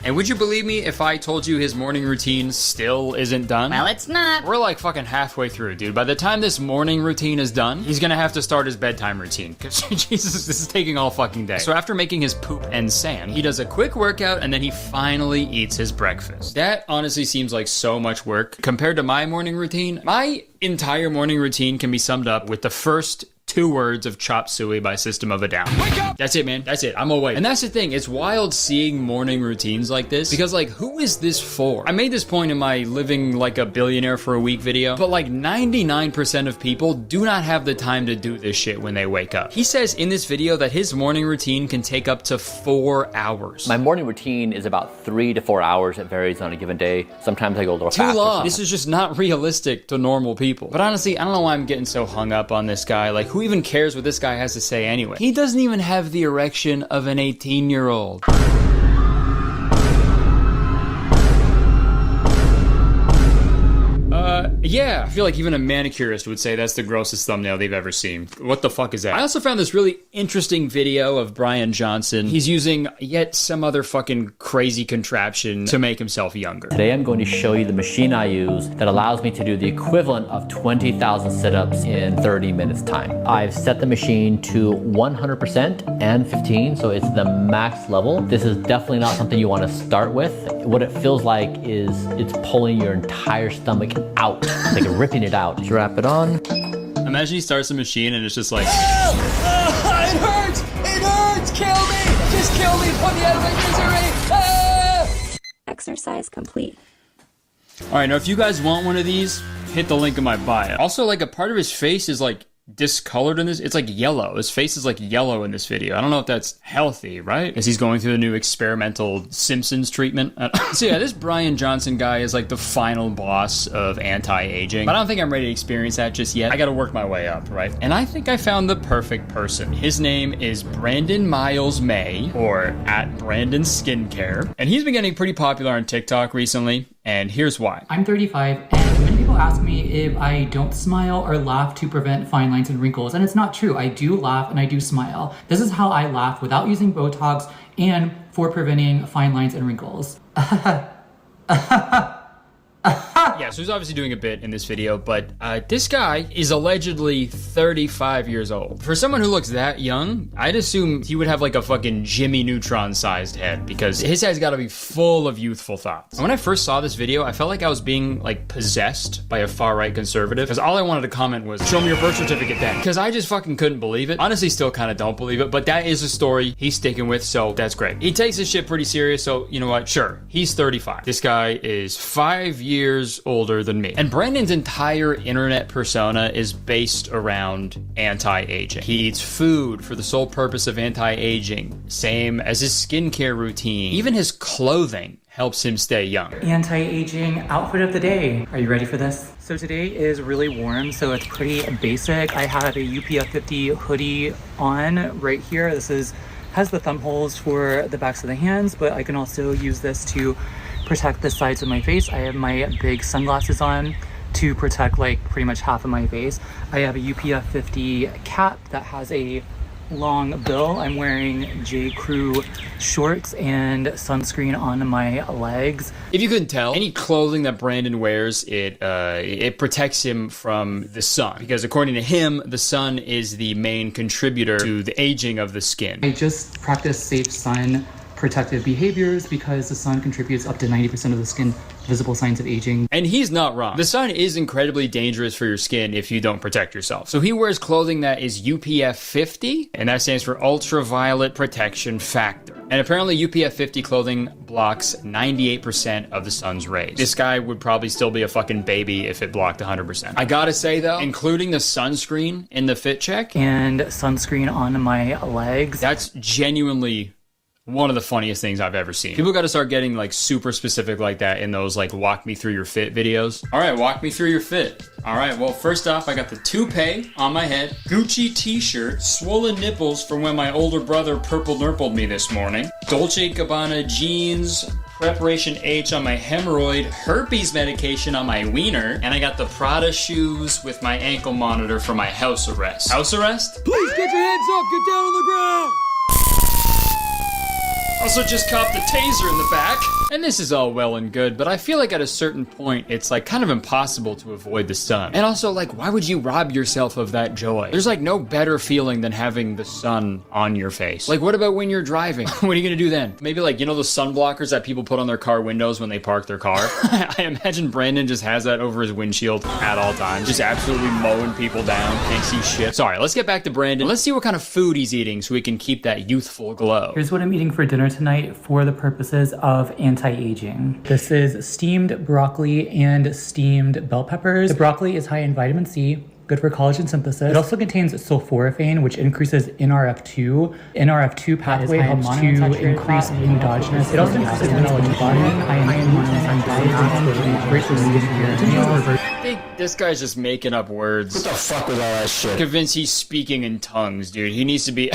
[SPEAKER 2] And would you believe me if I told you his morning routine still isn't done?
[SPEAKER 18] Well, it's not.
[SPEAKER 2] We're like fucking halfway through, dude. By the time this morning routine is done, he's gonna have to start his bedtime routine. Because, Jesus, this is taking all fucking day. So after making his poop and sand, he does a quick workout and then he finally eats his breakfast. That honestly seems like so much work. Compared to my morning routine, my entire morning routine can be summed up with the first 2 words of Chop Suey by System of a Down. Wake up! That's it, man. That's it. I'm awake. And that's the thing. It's wild seeing morning routines like this because, like, who is this for? I made this point in my Living Like a Billionaire for a Week video, but like 99% of people do not have the time to do this shit when they wake up. He says in this video that his morning routine can take up to 4 hours.
[SPEAKER 16] My morning routine is about 3 to 4 hours. It varies on a given day. Sometimes I go a little faster.
[SPEAKER 2] Too long. This is just not realistic to normal people. But honestly, I don't know why I'm getting so hung up on this guy. Like, who even cares what this guy has to say anyway? He doesn't even have the erection of an 18-year-old. Yeah, I feel like even a manicurist would say that's the grossest thumbnail they've ever seen. What the fuck is that? I also found this really interesting video of Brian Johnson. He's using yet some other fucking crazy contraption to make himself younger.
[SPEAKER 16] Today I'm going to show you the machine I use that allows me to do the equivalent of 20,000 sit-ups in 30 minutes time. I've set the machine to 100% and 15, so it's the max level. This is definitely not something you want to start with. What it feels like is it's pulling your entire stomach out. Like ripping it out. Strap it on.
[SPEAKER 2] Imagine he starts the machine and it's just like,
[SPEAKER 18] it hurts! It hurts! Kill me! Just kill me! Put me out of my misery!
[SPEAKER 19] Exercise complete.
[SPEAKER 2] Alright, now if you guys want one of these, hit the link in my bio. Also, like, a part of his face is like discolored in this. It's like yellow. His face is like yellow in this video. I don't know if that's healthy, right? As he's going through the new experimental Simpsons treatment. So yeah, this Brian Johnson guy is like the final boss of anti-aging. But I don't think I'm ready to experience that just yet. I gotta work my way up, right? And I think I found the perfect person. His name is Brandon Miles May, or @Brandon Skincare. And he's been getting pretty popular on TikTok recently. And here's why.
[SPEAKER 20] I'm 35 and many people
[SPEAKER 19] ask me if I don't smile or laugh to prevent fine lines and wrinkles, and it's not true. I do laugh and I do smile. This is how I laugh without using Botox and for preventing fine lines and wrinkles.
[SPEAKER 2] Yeah, so he's obviously doing a bit in this video, but this guy is allegedly 35 years old. For someone who looks that young, I'd assume he would have like a fucking Jimmy Neutron-sized head, because his head's gotta be full of youthful thoughts. And when I first saw this video, I felt like I was being like possessed by a far-right conservative, because all I wanted to comment was, show me your birth certificate then, because I just fucking couldn't believe it. Honestly, still kind of don't believe it, but that is a story he's sticking with, so that's great. He takes his shit pretty serious, so you know what? Sure, he's 35. This guy is 5 years older than me. And Brandon's entire internet persona is based around anti-aging. He eats food for the sole purpose of anti-aging, same as his skincare routine. Even his clothing helps him stay young.
[SPEAKER 19] Anti-aging outfit of the day. Are you ready for this? So today is really warm, so it's pretty basic. I have a UPF 50 hoodie on right here. This has the thumb holes for the backs of the hands, but I can also use this to protect the sides of my face. I have my big sunglasses on to protect like pretty much half of my face. I have a UPF 50 cap that has a long bill. I'm wearing J. Crew shorts and sunscreen on my legs.
[SPEAKER 2] If you couldn't tell, any clothing that Brandon wears, it protects him from the sun, because according to him, the sun is the main contributor to the aging of the skin.
[SPEAKER 19] I just practice safe sun protective behaviors because the sun contributes up to 90% of the skin visible signs of aging.
[SPEAKER 2] And he's not wrong. The sun is incredibly dangerous for your skin if you don't protect yourself. So he wears clothing that is UPF 50, and that stands for Ultraviolet Protection Factor. And apparently UPF 50 clothing blocks 98% of the sun's rays. This guy would probably still be a fucking baby if it blocked 100%. I gotta say though, including the sunscreen in the fit check
[SPEAKER 19] and sunscreen on my legs,
[SPEAKER 2] that's genuinely one of the funniest things I've ever seen. People got to start getting like super specific like that in those like walk me through your fit videos. All right, walk me through your fit. All right, well, first off, I got the toupee on my head, Gucci t-shirt, swollen nipples from when my older brother purple nurpled me this morning, Dolce & Gabbana jeans, Preparation H on my hemorrhoid, herpes medication on my wiener, and I got the Prada shoes with my ankle monitor for my house arrest. House arrest?
[SPEAKER 18] Please get your hands up, get down on the ground!
[SPEAKER 2] Also just copped the taser in the back. And this is all well and good, but I feel like at a certain point, it's like kind of impossible to avoid the sun. And also like, why would you rob yourself of that joy? There's like no better feeling than having the sun on your face. Like what about when you're driving? What are you gonna do then? Maybe like, you know those sun blockers that people put on their car windows when they park their car? I imagine Brandon just has that over his windshield at all times. Just absolutely mowing people down, can't see shit. Sorry, let's get back to Brandon. Let's see what kind of food he's eating so he can keep that youthful glow.
[SPEAKER 19] Here's what I'm eating for dinner tonight for the purposes of anti-aging. This is steamed broccoli and steamed bell peppers. The broccoli is high in vitamin C, good for collagen synthesis. It also contains sulforaphane, which increases NRF2. NRF2 pathway helps to increase endogenous. It also increases melatonin, high in monounsaturated, great for skincare.
[SPEAKER 2] I think this guy's just making up words.
[SPEAKER 7] What the fuck with all that shit?
[SPEAKER 2] Convinced he's speaking in tongues, dude. He needs to be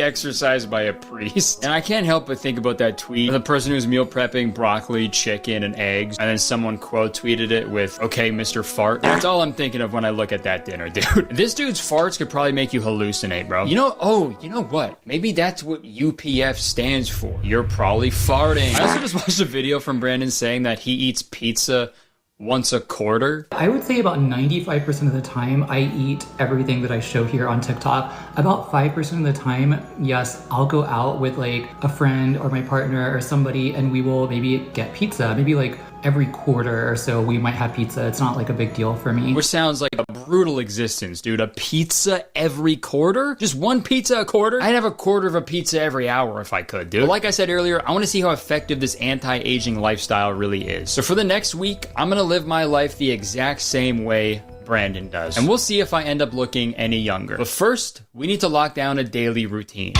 [SPEAKER 2] exercised by a priest. And I can't help but think about that tweet. The person who's meal prepping broccoli, chicken, and eggs, and then someone quote tweeted it with, "Okay, Mr. Fart." That's all I'm thinking of when I look at that dinner, dude. This dude's farts could probably make you hallucinate, bro. You know what? Maybe that's what UPF stands for. You're probably farting. I also just watched a video from Brandon saying that he eats pizza once a quarter.
[SPEAKER 19] I would say about 95% of the time I eat everything that I show here on TikTok. About 5% of the time, yes, I'll go out with like a friend or my partner or somebody and we will maybe get pizza. Maybe like every quarter or so we might have pizza. It's not like a big deal for me.
[SPEAKER 2] Which sounds like a brutal existence, dude. A pizza every quarter? Just one pizza a quarter? I'd have a quarter of a pizza every hour if I could, dude. But like I said earlier, I want to see how effective this anti-aging lifestyle really is. So for the next week, I'm gonna live my life the exact same way Brandon does. And we'll see if I end up looking any younger. But first, we need to lock down a daily routine.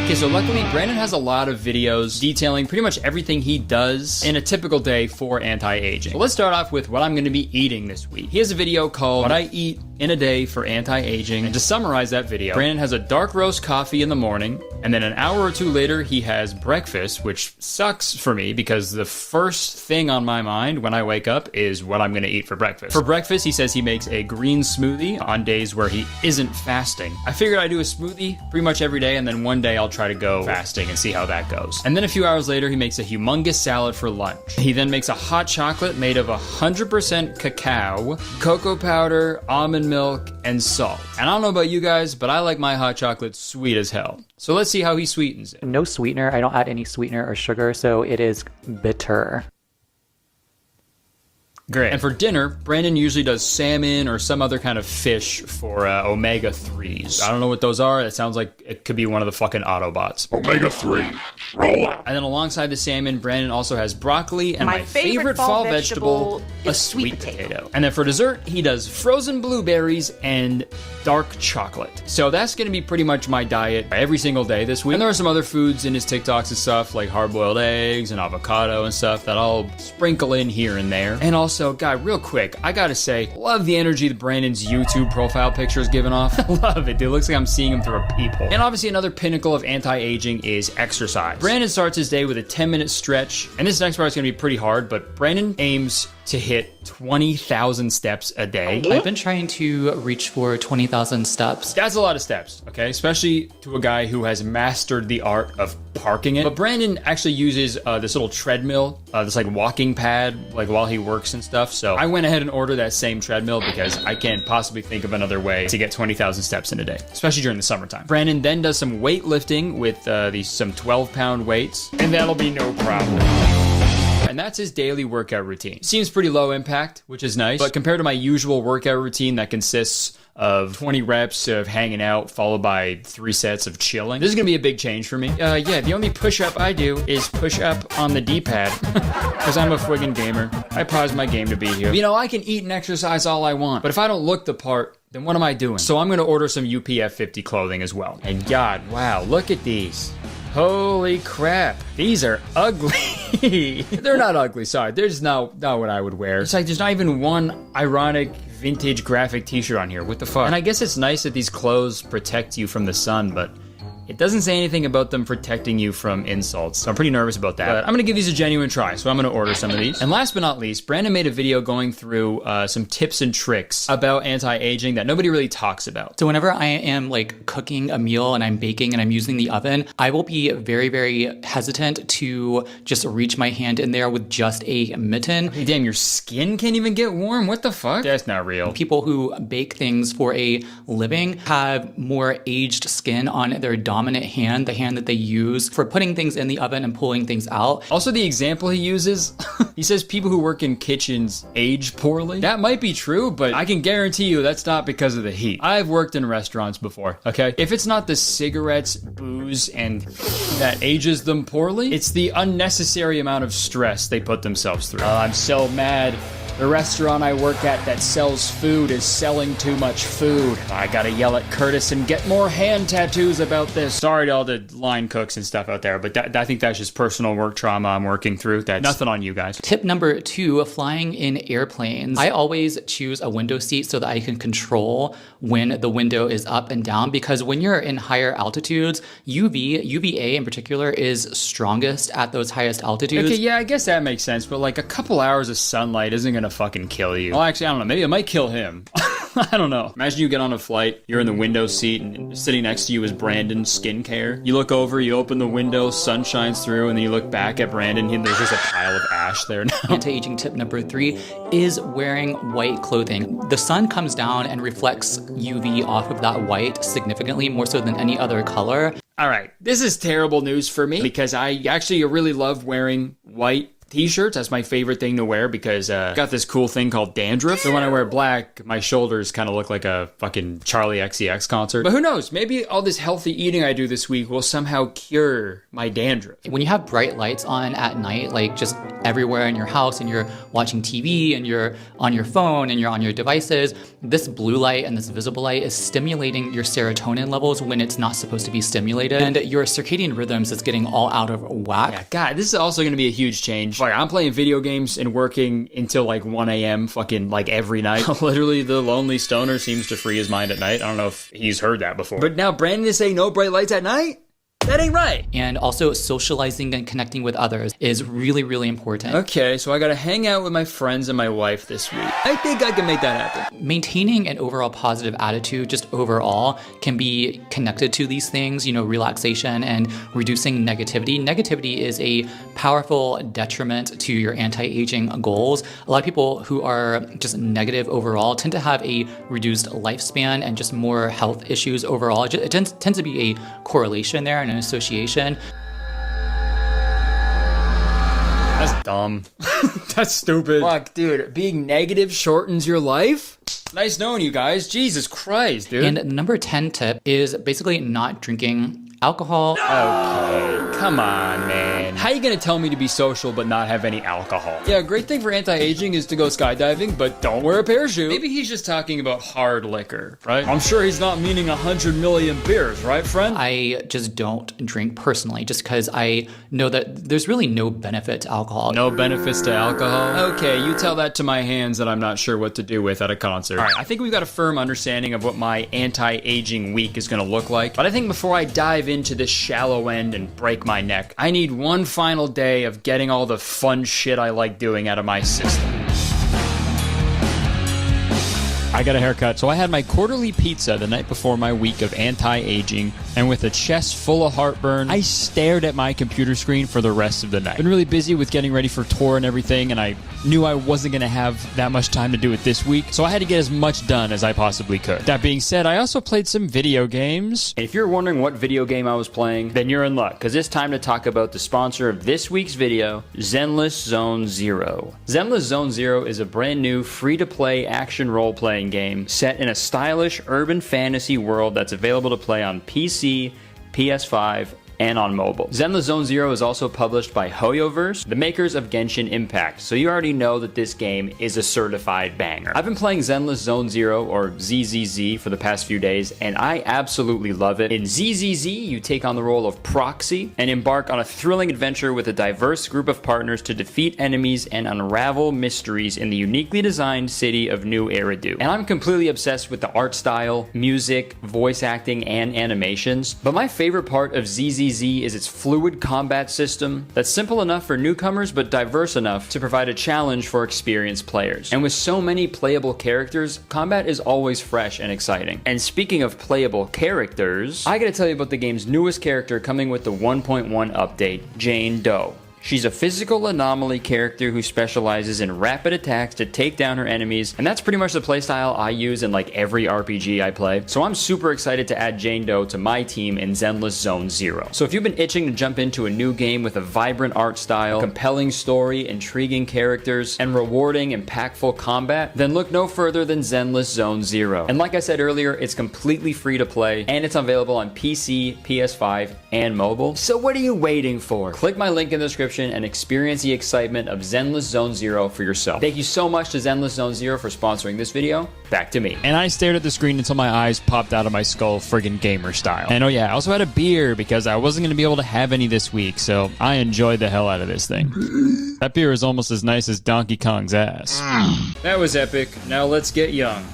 [SPEAKER 2] Okay, so luckily Brandon has a lot of videos detailing pretty much everything he does in a typical day for anti-aging. So let's start off with what I'm gonna be eating this week. He has a video called What I Eat in a Day for Anti-Aging. And to summarize that video, Brandon has a dark roast coffee in the morning, and then an hour or two later, he has breakfast, which sucks for me because the first thing on my mind when I wake up is what I'm gonna eat for breakfast. For breakfast, he says he makes a green smoothie on days where he isn't fasting. I figured I'd do a smoothie pretty much every day, and then one day I'll try to go fasting and see how that goes. And then a few hours later, he makes a humongous salad for lunch. He then makes a hot chocolate made of 100% cacao, cocoa powder, almond milk, and salt. And I don't know about you guys, but I like my hot chocolate sweet as hell. So let's see how he sweetens it.
[SPEAKER 19] No sweetener. I don't add any sweetener or sugar, so it is bitter.
[SPEAKER 2] Great. And for dinner, Brandon usually does salmon or some other kind of fish for omega-3s. I don't know what those are. That sounds like it could be one of the fucking Autobots.
[SPEAKER 17] Omega-3. Roll out.
[SPEAKER 2] And then alongside the salmon, Brandon also has broccoli and my favorite fall vegetable, a sweet potato. And then for dessert, he does frozen blueberries and dark chocolate. So that's going to be pretty much my diet every single day this week. And there are some other foods in his TikToks and stuff, like hard-boiled eggs and avocado and stuff that I'll sprinkle in here and there. And also, God, real quick, I gotta say, love the energy that Brandon's YouTube profile picture is giving off. I love it, dude. Looks like I'm seeing him through a peephole. And obviously another pinnacle of anti-aging is exercise. Brandon starts his day with a 10-minute stretch, and this next part is gonna be pretty hard, but Brandon aims to hit 20,000 steps a day.
[SPEAKER 19] I've been trying to reach for 20,000 steps.
[SPEAKER 2] That's a lot of steps, okay? Especially to a guy who has mastered the art of parking it. But Brandon actually uses this little treadmill, this like walking pad, like while he works and stuff. So I went ahead and ordered that same treadmill because I can't possibly think of another way to get 20,000 steps in a day, especially during the summertime. Brandon then does some weightlifting with some 12-pound weights, and that'll be no problem. And that's his daily workout routine. Seems pretty low impact, which is nice, but compared to my usual workout routine that consists of 20 reps of hanging out followed by 3 sets of chilling, this is gonna be a big change for me. Yeah, the only push-up I do is push up on the D-pad because I'm a friggin' gamer. I pause my game to be here. You know, I can eat and exercise all I want, but if I don't look the part, then what am I doing? So I'm gonna order some UPF 50 clothing as well. And God, wow, look at these. Holy crap, these are ugly. They're not ugly, sorry. They're just not what I would wear. It's like there's not even one ironic vintage graphic t-shirt on here. What the fuck? And I guess it's nice that these clothes protect you from the sun, but it doesn't say anything about them protecting you from insults. So I'm pretty nervous about that. But I'm gonna give these a genuine try, so I'm gonna order some of these. And last but not least, Brandon made a video going through some tips and tricks about anti-aging that nobody really talks about.
[SPEAKER 19] So whenever I am like cooking a meal and I'm baking and I'm using the oven, I will be very, very hesitant to just reach my hand in there with just a mitten.
[SPEAKER 2] Hey, damn, your skin can't even get warm? What the fuck? That's not real.
[SPEAKER 19] People who bake things for a living have more aged skin on their dominant hand, the hand that they use for putting things in the oven and pulling things out.
[SPEAKER 2] Also, the example he uses, he says people who work in kitchens age poorly. That might be true, but I can guarantee you that's not because of the heat. I've worked in restaurants before, okay? If it's not the cigarettes, booze, and that ages them poorly, it's the unnecessary amount of stress they put themselves through. Oh, I'm so mad. The restaurant I work at that sells food is selling too much food. I gotta yell at Curtis and get more hand tattoos about this. Sorry to all the line cooks and stuff out there, but I think that's just personal work trauma I'm working through. That's nothing on you guys.
[SPEAKER 19] Tip number 2, flying in airplanes. I always choose a window seat so that I can control when the window is up and down, because when you're in higher altitudes, UVA in particular is strongest at those highest altitudes.
[SPEAKER 2] Okay, yeah, I guess that makes sense, but like a couple hours of sunlight isn't gonna fucking kill you. Well, actually, I don't know. Maybe it might kill him. I don't know. Imagine you get on a flight, you're in the window seat, and sitting next to you is Brandon's skincare. You look over, you open the window, sun shines through, and then you look back at Brandon, and there's just a pile of ash there now.
[SPEAKER 19] Anti-aging tip number 3 is wearing white clothing. The sun comes down and reflects UV off of that white significantly more so than any other color.
[SPEAKER 2] All right, this is terrible news for me because I actually really love wearing white t-shirts. That's my favorite thing to wear because got this cool thing called dandruff. So when I wear black, my shoulders kind of look like a fucking Charlie XCX concert. But who knows? Maybe all this healthy eating I do this week will somehow cure my dandruff.
[SPEAKER 20] When you have bright lights on at night, like just everywhere in your house, and you're watching TV and you're on your phone and you're on your devices, this blue light and this visible light is stimulating your serotonin levels when it's not supposed to be stimulated, and your circadian rhythms is getting all out of whack.
[SPEAKER 2] Yeah, God, this is also going to be a huge change. Like, I'm playing video games and working until like 1 a.m. fucking like every night. Literally, the lonely stoner seems to free his mind at night. I don't know if he's heard that before. But now Brandon is saying no bright lights at night? That ain't right.
[SPEAKER 20] And also socializing and connecting with others is really, really important.
[SPEAKER 2] Okay, so I gotta hang out with my friends and my wife this week. I think I can make that happen.
[SPEAKER 20] Maintaining an overall positive attitude, just overall, can be connected to these things, you know, relaxation and reducing negativity. Negativity is a powerful detriment to your anti-aging goals. A lot of people who are just negative overall tend to have a reduced lifespan and just more health issues overall. It tends to be a correlation there and an association.
[SPEAKER 2] That's dumb. That's stupid. Fuck, dude, being negative shortens your life? Nice knowing you guys. Jesus Christ, dude.
[SPEAKER 20] And number 10 tip is basically not drinking alcohol.
[SPEAKER 2] Okay, come on, man. How are you gonna tell me to be social but not have any alcohol? Yeah, a great thing for anti-aging is to go skydiving, but don't wear a parachute. Maybe he's just talking about hard liquor, right? I'm sure he's not meaning 100 million beers, right, friend?
[SPEAKER 20] I just don't drink personally, just because I know that there's really no benefit to alcohol.
[SPEAKER 2] No benefits to alcohol? Okay, you tell that to my hands that I'm not sure what to do with at a concert. All right, I think we've got a firm understanding of what my anti-aging week is gonna look like, but I think before I dive into this shallow end and break my neck, I need one final day of getting all the fun shit I like doing out of my system. I got a haircut, so I had my quarterly pizza the night before my week of anti-aging, and with a chest full of heartburn, I stared at my computer screen for the rest of the night. Been really busy with getting ready for tour and everything, and I knew I wasn't gonna have that much time to do it this week, so I had to get as much done as I possibly could. That being said, I also played some video games. And if you're wondering what video game I was playing, then you're in luck, because it's time to talk about the sponsor of this week's video, Zenless Zone Zero. Zenless Zone Zero is a brand new free-to-play action role-playing game set in a stylish urban fantasy world that's available to play on PC, PS5, and on mobile. Zenless Zone Zero is also published by HoYoverse, the makers of Genshin Impact, so you already know that this game is a certified banger. I've been playing Zenless Zone Zero, or ZZZ, for the past few days, and I absolutely love it. In ZZZ, you take on the role of Proxy and embark on a thrilling adventure with a diverse group of partners to defeat enemies and unravel mysteries in the uniquely designed city of New Eridu. And I'm completely obsessed with the art style, music, voice acting, and animations, but my favorite part of ZZZ is its fluid combat system that's simple enough for newcomers but diverse enough to provide a challenge for experienced players. And with so many playable characters, combat is always fresh and exciting. And speaking of playable characters, I gotta tell you about the game's newest character coming with the 1.1 update, Jane Doe. She's a physical anomaly character who specializes in rapid attacks to take down her enemies, and that's pretty much the playstyle I use in like every RPG I play. So I'm super excited to add Jane Doe to my team in Zenless Zone Zero. So if you've been itching to jump into a new game with a vibrant art style, compelling story, intriguing characters, and rewarding, impactful combat, then look no further than Zenless Zone Zero. And like I said earlier, it's completely free to play, and it's available on PC, PS5, and mobile. So what are you waiting for? Click my link in the description and experience the excitement of Zenless Zone Zero for yourself. Thank you so much to Zenless Zone Zero for sponsoring this video. Back to me. And I stared at the screen until my eyes popped out of my skull, friggin' gamer style. And oh yeah, I also had a beer because I wasn't gonna be able to have any this week, so I enjoyed the hell out of this thing. That beer is almost as nice as Donkey Kong's ass. That was epic. Now let's get young.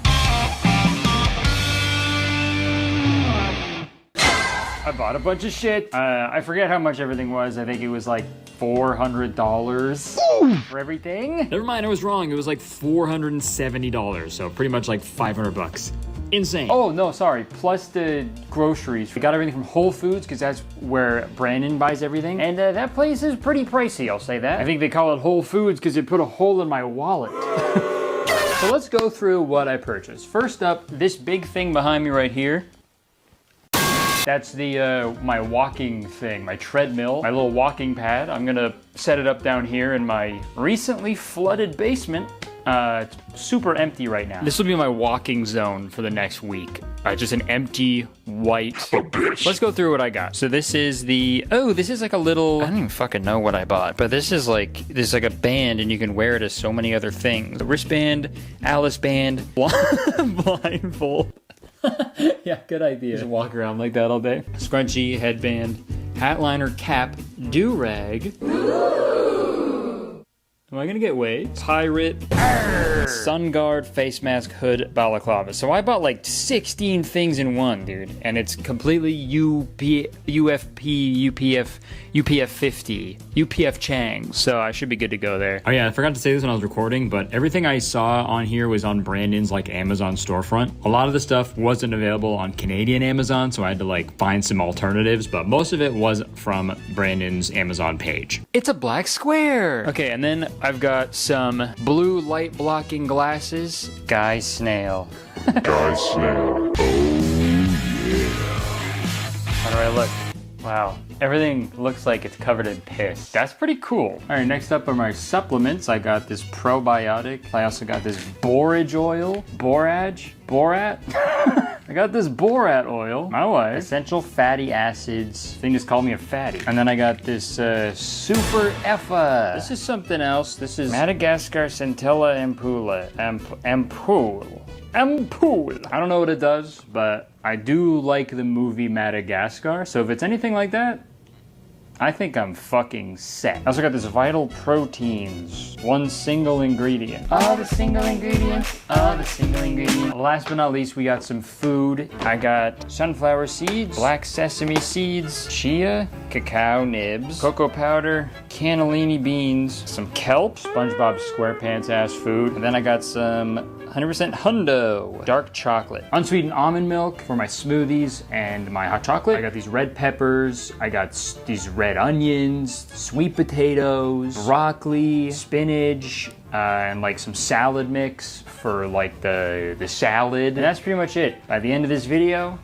[SPEAKER 2] I bought a bunch of shit. I forget how much everything was. I think it was like $400 for everything. Never mind, I was wrong. It was like $470, so pretty much like 500 bucks. Insane. Oh, no, sorry. Plus the groceries. We got everything from Whole Foods because that's where Brandon buys everything. And that place is pretty pricey, I'll say that. I think they call it Whole Foods because it put a hole in my wallet. So let's go through what I purchased. First up, this big thing behind me right here.
[SPEAKER 11] That's the my walking thing, my treadmill, my little walking pad. I'm gonna set it up down here in my recently flooded basement. It's super empty right now. This will be my walking zone for the next week. Just an empty white. Let's go through what I got. So this is the, oh, this is like a little, I don't even fucking know what I bought, but this is like a band and you can wear it as so many other things. The wristband, Alice band, blindfold. Yeah, good idea. Just walk around like that all day. Scrunchie, headband, hat liner, cap, do-rag. Am I gonna get waves? Pirate, sun guard, face mask, hood, balaclava. So I bought like 16 things in one, dude. And it's completely UFP, UPF 50, UPF Chang. So I should be good to go there. Oh yeah, I forgot to say this when I was recording, but everything I saw on here was on Brandon's like Amazon storefront. A lot of the stuff wasn't available on Canadian Amazon, so I had to like find some alternatives, but most of it was from Brandon's Amazon page. It's a black square. Okay, and then I've got some blue light blocking glasses. Guy Snail. Guy Snail. Oh yeah. How do I look? Wow. Everything looks like it's covered in piss. That's pretty cool. All right, next up are my supplements. I got this probiotic. I also got this borage oil. Borat? I got this borat oil. My wife. Essential fatty acids. Thing just called me a fatty. And then I got this super effa. This is something else. This is Madagascar Centella Ampoule. Ampoule. I don't know what it does, but I do like the movie Madagascar. So if it's anything like that, I think I'm fucking set. I also got this Vital Proteins. One single ingredient. All the single ingredients. All the single ingredients. Last but not least, we got some food. I got sunflower seeds, black sesame seeds, chia, cacao nibs, cocoa powder, cannellini beans, some kelp, SpongeBob SquarePants ass food. And then I got some 100% Hundo dark chocolate. Unsweetened almond milk for my smoothies and my hot chocolate. I got these red peppers. I got these red onions, sweet potatoes, broccoli, spinach, and like some salad mix for like the salad. And that's pretty much it. By the end of this video,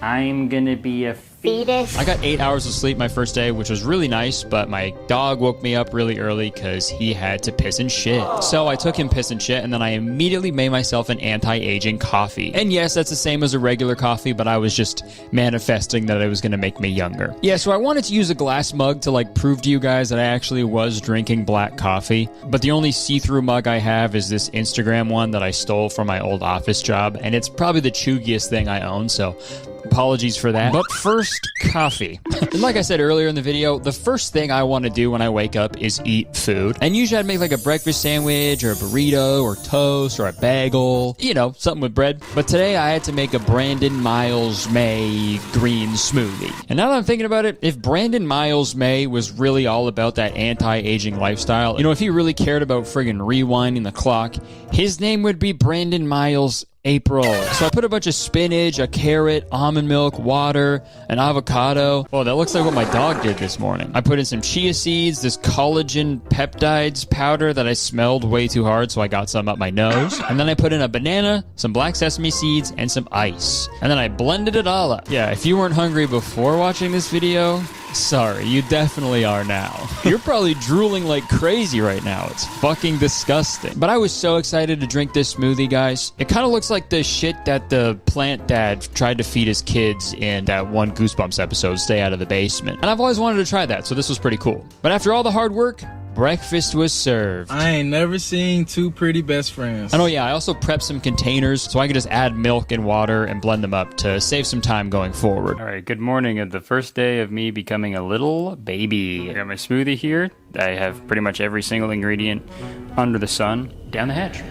[SPEAKER 11] I'm gonna be a fetus. I got 8 hours of sleep my first day, which was really nice, but my dog woke me up really early because he had to piss and shit. So I took him piss and shit, and then I immediately made myself an anti-aging coffee. And yes, that's the same as a regular coffee, but I was just manifesting that it was gonna make me younger. Yeah, so I wanted to use a glass mug to like prove to you guys that I actually was drinking black coffee, but the only see-through mug I have is this Instagram one that I stole from my old office job, and it's probably the chuggiest thing I own, so apologies for that. But first, coffee. And like I said earlier in the video, the first thing I want to do when I wake up is eat food. And usually I'd make like a breakfast sandwich or a burrito or toast or a bagel, you know, something with bread. But today I had to make a Brandon Miles May green smoothie. And now that I'm thinking about it, if Brandon Miles May was really all about that anti-aging lifestyle, you know, if he really cared about friggin' rewinding the clock, his name would be Brandon Miles April. So I put a bunch of spinach, a carrot, almond milk, water, an avocado. Oh, that looks like what my dog did this morning. I put in some chia seeds, this collagen peptides powder that I smelled way too hard, so I got some up my nose. And then I put in a banana, some black sesame seeds, and some ice. And then I blended it all up. Yeah, if you weren't hungry before watching this video, sorry, you definitely are now. You're probably drooling like crazy right now. It's fucking disgusting. But I was so excited to drink this smoothie, guys. It kind of looks like the shit that the plant dad tried to feed his kids in that one Goosebumps episode, Stay Out of the Basement. And I've always wanted to try that, so this was pretty cool. But after all the hard work, breakfast was served.
[SPEAKER 7] I ain't never seen two pretty best friends.
[SPEAKER 2] And oh yeah, I also prepped some containers so I could just add milk and water and blend them up to save some time going forward. All right, good morning of the first day of me becoming a little baby. I got my smoothie here. I have pretty much every single ingredient under the sun. Down the hatch.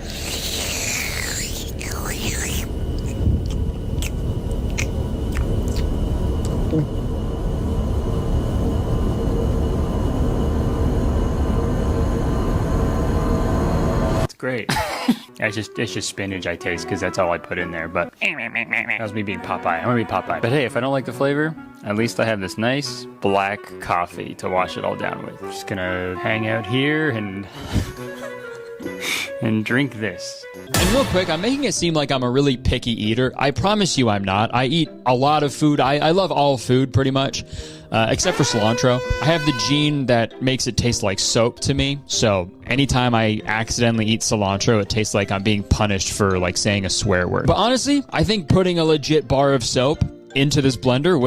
[SPEAKER 2] Great. It's just spinach I taste because that's all I put in there, but that was me being Popeye. I'm gonna be Popeye. But hey, if I don't like the flavor, at least I have this nice black coffee to wash it all down with. Just gonna hang out here and
[SPEAKER 11] and drink this.
[SPEAKER 2] And real quick, I'm making it seem like I'm a really picky eater. I promise you I'm not. I eat a lot of food. I love all food pretty much, except for cilantro. I have the gene that makes it taste like soap to me. So anytime I accidentally eat cilantro, it tastes like I'm being punished for like saying a swear word. But honestly, I think putting a legit bar of soap into this blender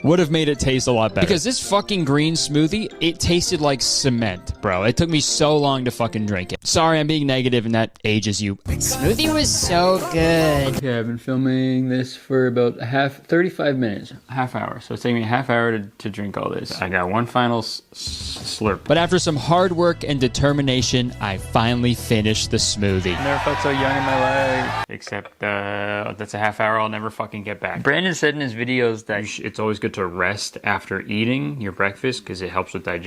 [SPEAKER 2] would have made it taste a lot better. Because this fucking green smoothie, it tasted like cement, bro. It took me so long to fucking drink it. Sorry, I'm being negative and that ages you.
[SPEAKER 4] Smoothie was so good.
[SPEAKER 11] Okay, I've been filming this for about 35 minutes, half hour. So it's taking me a half hour to drink all this. I got one final slurp.
[SPEAKER 2] But after some hard work and determination, I finally finished the smoothie.
[SPEAKER 11] I never felt so young in my life. Except that's a half hour I'll never fucking get back. Brandon said in his videos that it's always good to rest after eating your breakfast because it helps with digestion.